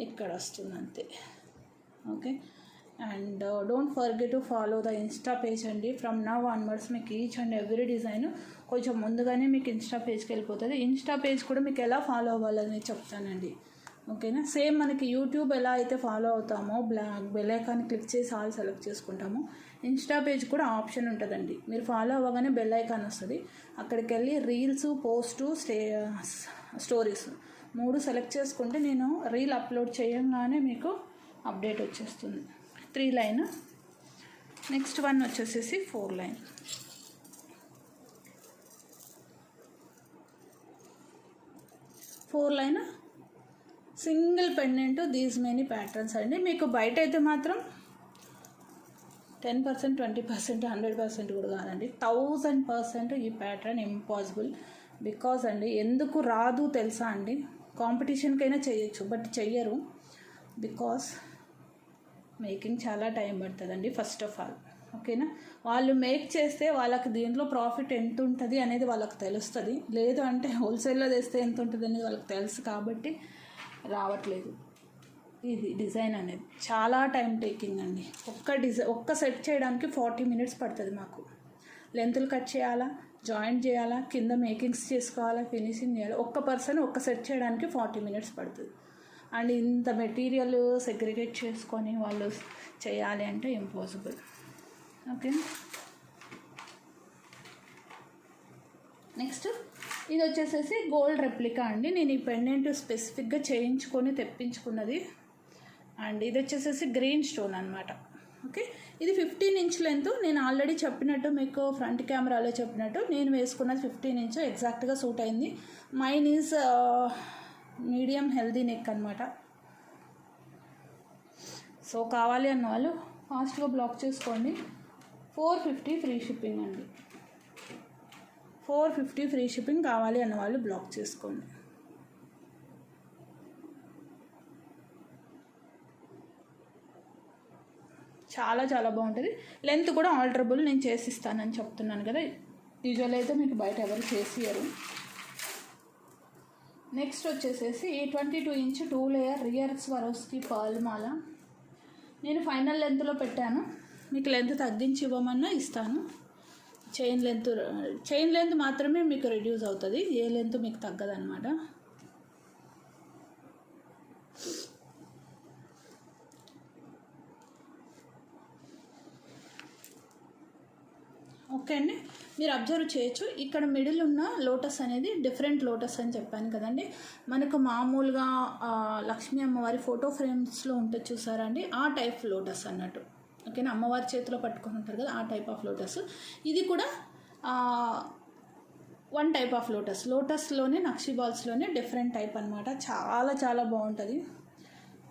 ఇక్కడ వస్తుంది అంతే. Okay, and don't forget to follow the Insta page అండి. ఫ్రమ్ నవ్ ఆన్వర్డ్స్ మీకు ఈచ్ అండ్ ఎవ్రీ డిజైన్ కొంచెం ముందుగానే మీకు ఇన్స్టా పేజ్కి వెళ్ళిపోతుంది. ఇన్స్టా పేజ్ కూడా మీకు ఎలా ఫాలో అవ్వాలని చెప్తానండి. ఓకేనా? సేమ్ మనకి యూట్యూబ్ ఎలా అయితే ఫాలో అవుతామో బెల్ ఐకాన్ క్లిక్ చేసి ఆల్ సెలెక్ట్ చేసుకుంటామో, ఇన్స్టా పేజ్ కూడా ఆప్షన్ ఉంటుందండి. మీరు ఫాలో అవ్వగానే బెల్ ఐకాన్ వస్తుంది, అక్కడికి వెళ్ళి రీల్స్, పోస్టు, స్టోరీస్ 3 సెలెక్ట్ చేసుకుంటే నేను రీల్ అప్లోడ్ చేయగానే మీకు అప్డేట్ వచ్చేస్తుంది. 3 లైన్, నెక్స్ట్ వన్ వచ్చేసేసి 4 line. Single pendant these many patterns అండి. మీకు బయట అయితే మాత్రం 10%, 20%, 100% కూడా కాదండి, 1000% ఈ ప్యాటర్న్ ఇంపాసిబుల్. బికాజ్ అండి ఎందుకు రాదు తెలుసా అండి, కాంపిటీషన్కైనా చేయొచ్చు బట్ చెయ్యరు. బికాస్ మేకింగ్ చాలా టైం పడుతుందండి ఫస్ట్ ఆఫ్ ఆల్. ఓకేనా? వాళ్ళు మేక్ చేస్తే వాళ్ళకి దీంట్లో ప్రాఫిట్ ఎంత ఉంటుంది అనేది వాళ్ళకి తెలుస్తుంది, లేదు అంటే హోల్సేల్లో తెస్తే ఎంత ఉంటుంది అనేది వాళ్ళకి తెలుసు, కాబట్టి రావట్లేదు. ఇది డిజైన్ అనేది చాలా టైం టేకింగ్ అండి. ఒక్క సెట్ చేయడానికి 40 minutes పడుతుంది మాకు. లెంతులు కట్ చేయాలా, జాయింట్ చేయాలా, కింద మేకింగ్స్ చేసుకోవాలా, ఫినిషింగ్ చేయాలి. ఒక్క పర్సన్ ఒక్క సెట్ చేయడానికి 40 minutes పడుతుంది. అండ్ ఇంత మెటీరియల్ సెగ్రిగేట్ చేసుకొని వాళ్ళు చేయాలి అంటే ఇంపాసిబుల్. ఓకే, నెక్స్ట్ ఇది వచ్చేసేసి గోల్డ్ రెప్లికా అండి. నేను ఈ పెండెంట్ స్పెసిఫిక్గా చేయించుకొని తెప్పించుకున్నది. అండ్ ఇది వచ్చేసేసి గ్రీన్ స్టోన్ అనమాట. ఓకే, ఇది 15 inch లెంత్. నేను ఆల్రెడీ చెప్పినట్టు మీకు ఫ్రంట్ కెమెరాలో చెప్పినట్టు నేను వేసుకున్నది 15 inch ఎగ్జాక్ట్గా సూట్ అయింది. Mine is medium healthy neck అనమాట. సో కావాలి అన్న వాళ్ళు ఫాస్ట్గా బ్లాక్ చేసుకోండి. 450 ఫ్రీ షిప్పింగ్ అండి. 450 ఫ్రీ షిప్పింగ్ కావాలి అన్న వాళ్ళు బ్లాక్ చేసుకోండి. చాలా చాలా బాగుంటుంది. లెంత్ కూడా ఆల్టరబుల్, నేను చేసిస్తానని చెప్తున్నాను కదా. యూజువల్ అయితే మీకు బయట ఎవరు చేసియరు. నెక్స్ట్ వచ్చేసేసి 22 inch 2 layer real Swarovski pearl మాల. నేను ఫైనల్ లెంత్లో పెట్టాను, మీకు లెంత్ తగ్గించి ఇవ్వమన్నా ఇస్తాను. చైన్ లెంత్ మాత్రమే మీకు రెడ్యూస్ అవుతుంది, ఏ లెంత్ మీకు తగ్గదన్నమాట. ఓకే అండి, మీరు అబ్జర్వ్ చేయొచ్చు. ఇక్కడ మిడిల్ ఉన్న లోటస్ అనేది డిఫరెంట్ లోటస్ అని చెప్పాను కదండి. మనకు మామూలుగా లక్ష్మీ అమ్మవారి ఫోటో ఫ్రేమ్స్లో ఉంటుంది చూసారా అండి, ఆ టైప్ లోటస్ అన్నట్టు. ఓకేనా? అమ్మవారి చేతిలో పట్టుకొని ఉంటారు కదా, ఆ టైప్ ఆఫ్ లోటస్. ఇది కూడా 1 type ఆఫ్ లోటస్లోనే నక్షి బాల్స్లోనే డిఫరెంట్ టైప్ అనమాట. చాలా చాలా బాగుంటుంది.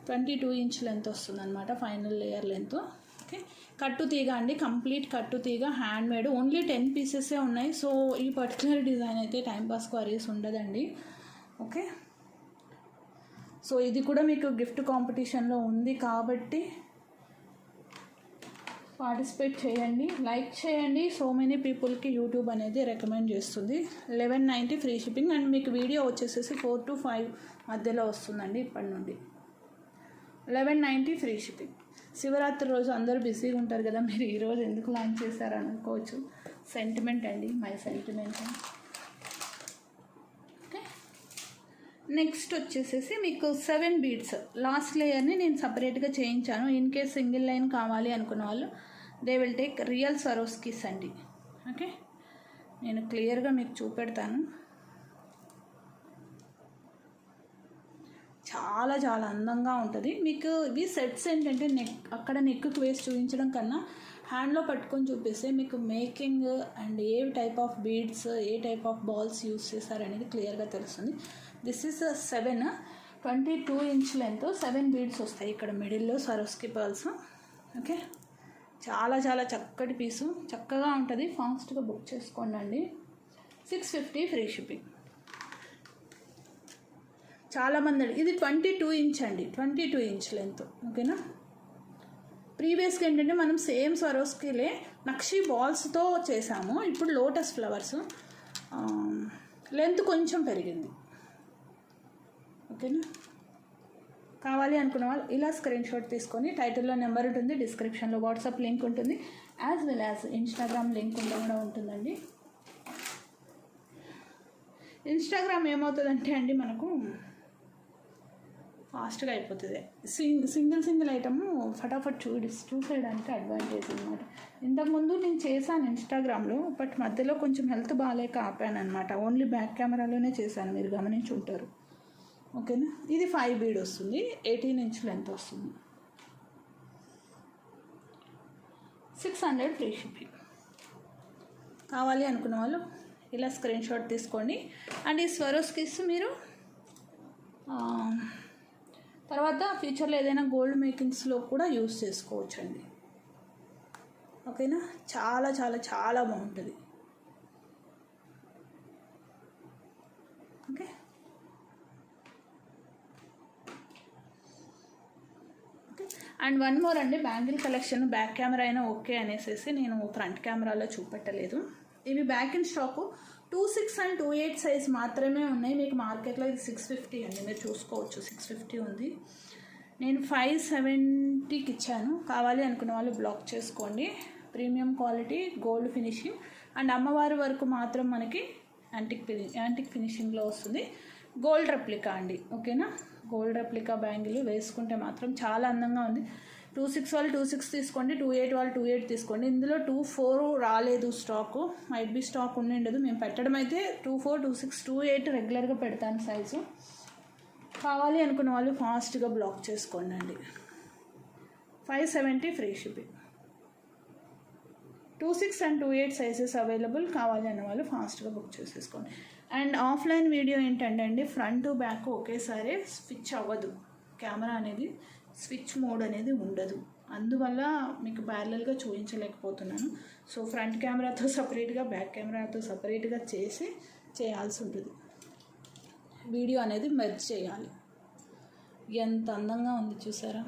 22 inch లెంత్ వస్తుంది అనమాట, ఫైనల్ లేయర్ లెంత్. ఓకే, కట్టు తీగ అండి, కంప్లీట్ కట్టు తీగ, హ్యాండ్ మేడ్. ఓన్లీ 10 pieces ఉన్నాయి. సో ఈ పర్టికులర్ డిజైన్ అయితే టైంపాస్ క్వరీస్ ఉండదండి. ఓకే, సో ఇది కూడా మీకు గిఫ్ట్ కాంపిటీషన్లో ఉంది కాబట్టి పార్టిసిపేట్ చేయండి, లైక్ చేయండి. సో మెనీ పీపుల్కి యూట్యూబ్ అనేది రికమెండ్ చేస్తుంది. 1190 ఫ్రీ షిప్పింగ్. అండ్ మీకు వీడియో వచ్చేసేసి 4 to 5 మధ్యలో వస్తుందండి ఇప్పటి నుండి. 1190 ఫ్రీ షిప్పింగ్. శివరాత్రి రోజు అందరూ బిజీగా ఉంటారు కదా, మీరు ఈరోజు ఎందుకు లాంచ్ చేశారు అనుకోవచ్చు. సెంటిమెంట్ అండి, మై సెంటిమెంట్. ఓకే, నెక్స్ట్ వచ్చేసేసి మీకు 7 బీడ్స్ లాస్ట్ లేయర్ని నేను సపరేట్గా చేయించాను. ఇన్ కేస్ సింగిల్ లైన్ కావాలి అనుకున్న వాళ్ళు దే విల్ టేక్ రియల్ సరోస్కీస్ అండి. ఓకే, నేను క్లియర్గా మీకు చూపెడతాను. చాలా చాలా అందంగా ఉంటుంది. మీకు ఇవి సెట్స్ ఏంటంటే అక్కడ నెక్కు వేసి చూపించడం కన్నా హ్యాండ్లో పట్టుకొని చూపిస్తే మీకు making and A type of beads, A type of balls use చేశారనేది క్లియర్గా తెలుస్తుంది. This is 22 inch length, 7 beads వస్తాయి ఇక్కడ మిడిల్లో సరోస్కి పర్ల్స్. ఓకే, చాలా చాలా చక్కటి పీసు, చక్కగా ఉంటుంది. ఫాస్ట్గా బుక్ చేసుకోండి. 650 ఫ్రీ షిప్పింగ్. చాలామంది ఇది 22 ఇంచ్ అండి, 22 ఇంచ్ లెంత్. ఓకేనా, ప్రీవియస్గా ఏంటంటే మనం సేమ్ సరోస్కిలే నక్షి బాల్స్తో చేసాము. ఇప్పుడు లోటస్ ఫ్లవర్స్ లెంత్ కొంచెం పెరిగింది. ఓకేనా, కావాలి అనుకున్న వాళ్ళు ఇలా స్క్రీన్ షాట్ తీసుకొని టైటిల్లో నెంబర్ ఉంటుంది, డిస్క్రిప్షన్లో వాట్సాప్ లింక్ ఉంటుంది, as well as Instagram link కూడా ఉంటుందండి. ఇన్స్టాగ్రామ్ ఏమవుతుందంటే అండి మనకు ఫాస్ట్గా అయిపోతుంది. సింగిల్ ఐటమ్ ఫటాఫట్ చూసేయడానికి అడ్వాంటేజ్ అనమాట. ఇంతకుముందు నేను చేశాను ఇన్స్టాగ్రామ్లో, బట్ మధ్యలో కొంచెం హెల్త్ బాగాలేక ఆపాను అనమాట. ఓన్లీ బ్యాక్ కెమెరాలోనే చేశాను, మీరు గమనించి ఉంటారు. ఓకేనా, ఇది 5 బీడ్ వస్తుంది, 18 ఇంచ్ లెంత్ వస్తుంది, 600 ఫ్రీ షిప్పింగ్. కావాలి అనుకున్న వాళ్ళు ఇలా స్క్రీన్ షాట్ తీసుకోండి. అండ్ ఈ స్వరోస్కిస్ మీరు తర్వాత ఫ్యూచర్లో ఏదైనా గోల్డ్ మేకింగ్స్లో కూడా యూస్ చేసుకోవచ్చండి. ఓకేనా, చాలా చాలా చాలా బాగుంటుంది. ఓకే, అండ్ వన్ మోర్ అండి, బ్యాంగిల్ కలెక్షన్ బ్యాక్ కెమెరా అయినా ఓకే అనేసి నేను ఫ్రంట్ కెమెరాలో చూపెట్టలేదు. ఇవి back in stock 26 and 28 size మాత్రమే ఉన్నాయి. మీకు మార్కెట్లో ఇది 650 అండి, మీరు చూసుకోవచ్చు 650 ఉంది. నేను 570కి ఇచ్చాను. కావాలి అనుకున్న వాళ్ళు బ్లాక్ చేసుకోండి. Premium quality, gold finishing and అమ్మవారి వరకు మాత్రం మనకి యాంటిక్ ఫినిషింగ్లో వస్తుంది. గోల్డ్ రెప్లికా అండి. ఓకేనా, గోల్డ్ రెప్లికా బ్యాంగిల్ వేసుకుంటే మాత్రం చాలా అందంగా ఉంది. 26 వాళ్ళు 26 తీసుకోండి, 28 వాళ్ళు 28 తీసుకోండి. ఇందులో 24 రాలేదు స్టాకు, మైట్ బి స్టాక్ ఉండదు. మేము పెట్టడం అయితే 24, 26, 28 రెగ్యులర్గా పెడతాను సైజు. కావాలి అనుకున్న వాళ్ళు ఫాస్ట్గా బ్లాక్ చేసుకోండి అండి. 570 free shipping. 26 and 28 sizes available. కావాలి అన్న వాళ్ళు ఫాస్ట్గా బుక్ చేసేసుకోండి. అండ్ ఆఫ్లైన్ వీడియో ఏంటంటే అండి, ఫ్రంట్ బ్యాక్ ఒకేసారి స్విచ్ అవ్వదు, కెమెరా అనేది స్విచ్ మోడ్ అనేది ఉండదు. అందువల్ల మీకు ప్యారలల్గా చూపించలేకపోతున్నాను. సో ఫ్రంట్ కెమెరాతో సపరేట్గా, బ్యాక్ కెమెరాతో సపరేట్గా చేయాల్సి ఉంటుంది. వీడియో అనేది మెర్జ్ చేయాలి. ఎంత అందంగా ఉంది చూసారా.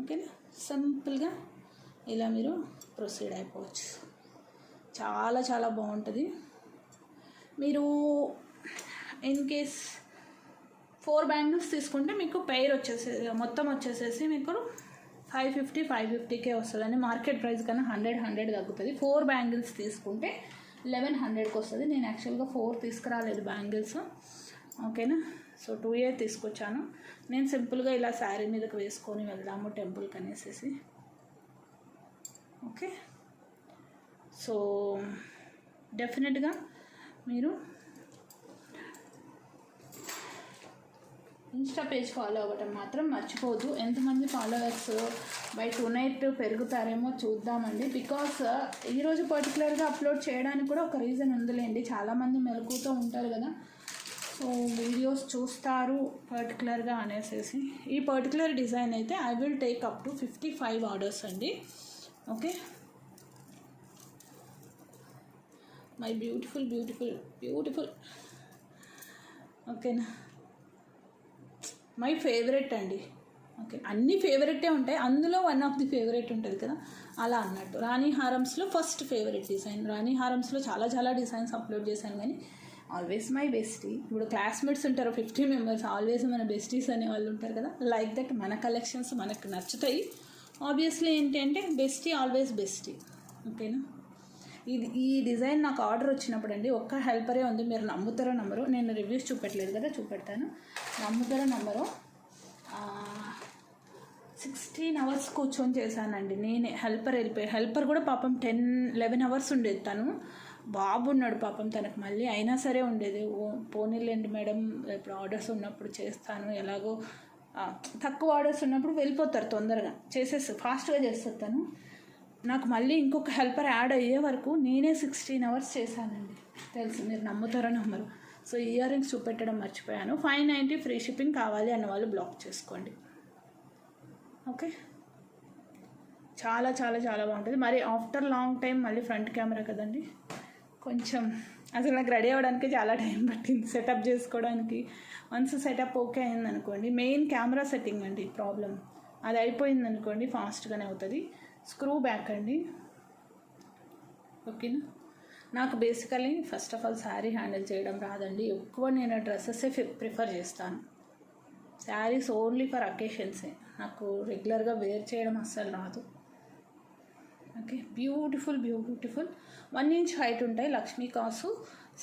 ఓకేనా, సింపుల్గా ఇలా మీరు ప్రొసీడ్ అయిపోవచ్చు. చాలా చాలా బాగుంటుంది. మీరు ఇన్ కేస్ 4 బ్యాంగిల్స్ తీసుకుంటే మీకు పెయిర్ మొత్తం వచ్చేసేసి మీకు 550కే వస్తుందండి. మార్కెట్ ప్రైస్ కన్నా 100 తగ్గుతుంది. 4 బ్యాంగిల్స్ తీసుకుంటే 1100కి వస్తుంది. నేను యాక్చువల్గా 4 తీసుకురాలేదు బ్యాంగిల్స్. ఓకేనా, సో 2A తీసుకొచ్చాను. నేను సింపుల్గా ఇలా శారీ మీదకి వేసుకొని వెళ్దాము టెంపుల్కి అనేసి. ఓకే, సో డెఫినెట్గా మీరు ఇన్స్టా పేజ్ ఫాలో అవ్వటం మాత్రం మర్చిపోవద్దు. ఎంతమంది ఫాలోవర్స్ బై టునైట్ పెరుగుతారేమో చూద్దామండి. బికాస్ ఈరోజు పర్టికులర్గా అప్లోడ్ చేయడానికి కూడా ఒక రీజన్ ఉందిలేండి. చాలామంది మెలకుతో ఉంటారు కదా, సో వీడియోస్ చూస్తారు పర్టికులర్గా అనేసి. ఈ పర్టికులర్ డిజైన్ అయితే I will take up to 55 orders అండి. ఓకే, మై బ్యూటిఫుల్ ఓకేనా, మై ఫేవరెట్ అండి. ఓకే, అన్ని ఫేవరెటే ఉంటాయి, అందులో వన్ ఆఫ్ ది ఫేవరెట్ ఉంటుంది కదా, అలా అన్నట్టు. రాణి హారమ్స్లో ఫస్ట్ ఫేవరెట్ డిజైన్. రాణి హారమ్స్లో చాలా డిజైన్స్ అప్లోడ్ చేశాను, కానీ ఆల్వేస్ మై బెస్టీ. ఇప్పుడు క్లాస్మేట్స్ ఉంటారు 50 మెంబర్స్, ఆల్వేస్ మన బెస్టీస్ అనే వాళ్ళు ఉంటారు కదా. లైక్ దట్ మన కలెక్షన్స్ మనకు నచ్చుతాయి. ఆబ్వియస్లీ ఏంటి అంటే బెస్టీ ఆల్వేస్ బెస్టీ. ఓకేనా, ఈ డిజైన్ నాకు ఆర్డర్ వచ్చినప్పుడు అండి ఒక్క హెల్పరే ఉంది. మీరు నమ్ముతారో నమ్మరు, నేను రివ్యూస్ చూపెట్టలేదు కదా, చూపెడతాను. నమ్ముతారో నమ్మరు, 16 hours కూర్చొని చేశానండి నేనే. హెల్పర్ కూడా పాపం 10-11 hours ఉండేది. తను బాబు ఉన్నాడు పాపం తనకు, మళ్ళీ అయినా సరే ఉండేది. పోనీలేండి మేడం, ఇప్పుడు ఆర్డర్స్ ఉన్నప్పుడు చేస్తాను, ఎలాగో తక్కువ ఆర్డర్స్ ఉన్నప్పుడు వెళ్ళిపోతారు తొందరగా, ఫాస్ట్గా చేస్తారు తను. నాకు మళ్ళీ ఇంకొక హెల్పర్ యాడ్ అయ్యే వరకు నేనే 16 hours చేశానండి. తెలుసు, మీరు నమ్ముతారో నమ్మరు. సో ఇయర్ రింగ్స్ చూపెట్టడం మర్చిపోయాను. 590 ఫ్రీ షిప్పింగ్, కావాలి అన్న వాళ్ళు బ్లాక్ చేసుకోండి. ఓకే, చాలా చాలా చాలా బాగుంటుంది. మరి ఆఫ్టర్ లాంగ్ టైం మళ్ళీ ఫ్రంట్ కెమెరా కదండి, కొంచెం అసలు నాకు రెడీ అవ్వడానికి చాలా టైం పట్టింది, సెటప్ చేసుకోవడానికి. వన్స్ సెటప్ ఓకే అయింది అనుకోండి, మెయిన్ కెమెరా సెట్టింగ్ అండి ప్రాబ్లం, అది అయిపోయింది అనుకోండి ఫాస్ట్గానే అవుతుంది. స్క్రూ బ్యాక్ అండి, ఓకేనా. నాకు basically first of all sari handle చేయడం రాదండి. ఎక్కువ నేను డ్రెస్సెసే ప్రిఫర్ చేస్తాను. శారీస్ ఓన్లీ ఫర్ అకేషన్సే, నాకు రెగ్యులర్గా వేర్ చేయడం అస్సలు రాదు. ఓకే, బ్యూటిఫుల్ 1 inch హైట్ ఉంటాయి, లక్ష్మీ కాసు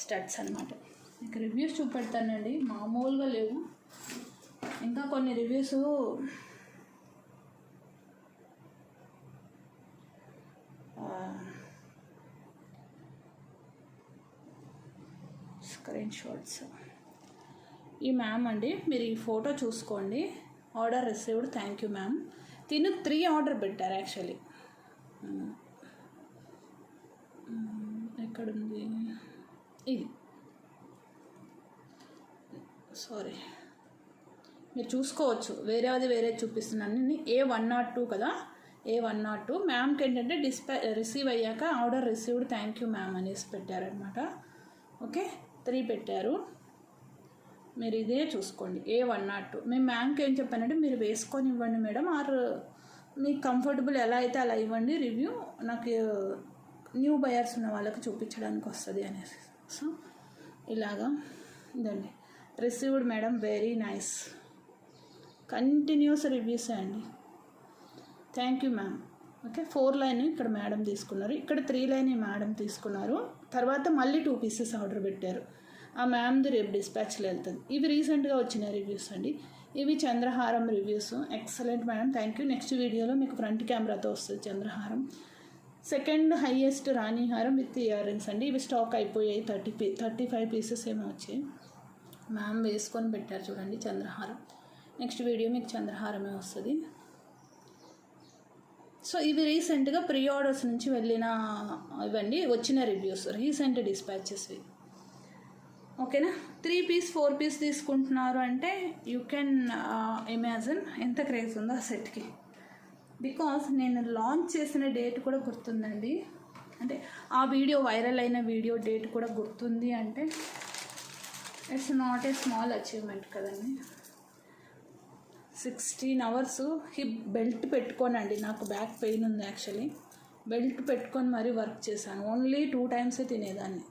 స్టడ్స్ అనమాట. మీకు రివ్యూస్ చూపెడతానండి, మామూలుగా లేవు. ఇంకా కొన్ని రివ్యూస్ స్క్రీన్ షాట్స్. ఈ మ్యామ్ అండి, మీరు ఈ ఫోటో చూసుకోండి. Order received, thank you ma'am. తిను 3 ఆర్డర్ పెట్టారు యాక్చువల్లీ. ఎక్కడుంది ఇది, సారీ, మీరు చూసుకోవచ్చు, వేరే చూపిస్తున్నాను. A102 కదా, A102. మ్యామ్కి ఏంటంటే రిసీవ్ అయ్యాక order received, thank you ma'am అనేసి పెట్టారనమాట. ఓకే, 3 పెట్టారు. మీరు ఇదే చూసుకోండి, A102. మేము మ్యామ్కి ఏం చెప్పానంటే, మీరు వేసుకొని ఇవ్వండి మేడం, ఆర్ మీకు కంఫర్టబుల్ ఎలా అయితే అలా ఇవ్వండి రివ్యూ, నాకు న్యూ బయర్స్ ఉన్న వాళ్ళకి చూపించడానికి వస్తుంది అనేసి. సో ఇలాగా ఇదండి, received madam, very nice. Continuous reviews అండి, thank you ma'am. Okay, 4 line ఇక్కడ మేడం తీసుకున్నారు, ఇక్కడ 3 లైన్ మేడం తీసుకున్నారు. తర్వాత మళ్ళీ 2 pieces ఆర్డర్ పెట్టారు. ఆ మ్యామ్ది రేపు డిస్పాచ్లో వెళ్తుంది. ఇవి రీసెంట్గా వచ్చిన రివ్యూస్ అండి. ఇవి చంద్రహారం reviews. Excellent madam, thank you. Next వీడియోలో మీకు ఫ్రంట్ కెమెరాతో వస్తుంది చంద్రహారం. సెకండ్ హైయెస్ట్ రాణిహారం విత్ ఇయర్ రింగ్స్ అండి. ఇవి స్టాక్ అయిపోయాయి, 35 pieces ఏమో వచ్చాయి. మ్యామ్ వేసుకొని పెట్టారు చూడండి చంద్రహారం. నెక్స్ట్ వీడియో మీకు చంద్రహారమే వస్తుంది. సో ఇవి రీసెంట్గా ప్రీ ఆర్డర్స్ నుంచి వెళ్ళిన ఇవండి, వచ్చిన రివ్యూస్, రీసెంట్ డిస్పాచెస్వి. ఓకేనా. 3 piece 4 piece తీసుకుంటున్నారు అంటే యూ కెన్ ఇమాజిన్ ఎంత క్రేజ్ ఉందో ఆ సెట్కి. బికాస్ నేను లాంచ్ చేసిన డేట్ కూడా గుర్తుందండి, అంటే ఆ వీడియో వైరల్ అయిన వీడియో డేట్ కూడా గుర్తుంది అంటే it's not a small achievement కదండి. 16 hours హిప్ బెల్ట్ పెట్టుకోనండి, నాకు బ్యాక్ పెయిన్ ఉంది యాక్చువల్లీ. బెల్ట్ పెట్టుకొని మరీ వర్క్ చేశాను. ఓన్లీ 2 times తినేదాన్ని.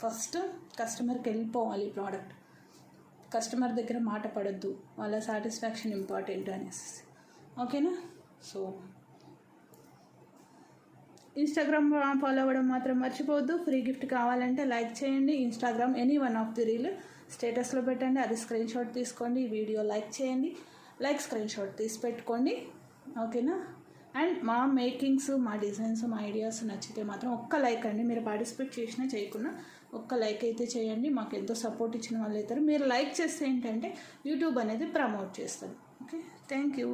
ఫస్ట్ కస్టమర్కి వెళ్ళిపోవాలి ప్రోడక్ట్, కస్టమర్ దగ్గర మాట పడద్దు, వాళ్ళ సాటిస్ఫాక్షన్ ఇంపార్టెంట్ అనేసి. ఓకేనా. సో ఇన్స్టాగ్రామ్ ఫాలో అవ్వడం మాత్రం మర్చిపోవద్దు. ఫ్రీ గిఫ్ట్ కావాలంటే లైక్ చేయండి. Instagram any one of the reel స్టేటస్లో పెట్టండి, అది స్క్రీన్ షాట్ తీసుకోండి. ఈ వీడియో లైక్ చేయండి, స్క్రీన్ షాట్ తీసి పెట్టుకోండి. ఓకేనా. అండ్ మా మేకింగ్స్, మా డిజైన్స్, మా ఐడియాస్ నచ్చితే మాత్రం ఒక్క లైక్ అండి. మీరు పార్టిసిపేట్ చేసినా చేయకుండా ఒక్క లైక్ అయితే చేయండి, మాకు ఎంతో సపోర్ట్ ఇచ్చిన వాళ్ళు అవుతారు. మీరు లైక్ చేస్తే ఏంటంటే యూట్యూబ్ అనేది ప్రమోట్ చేస్తుంది. Okay, thank you.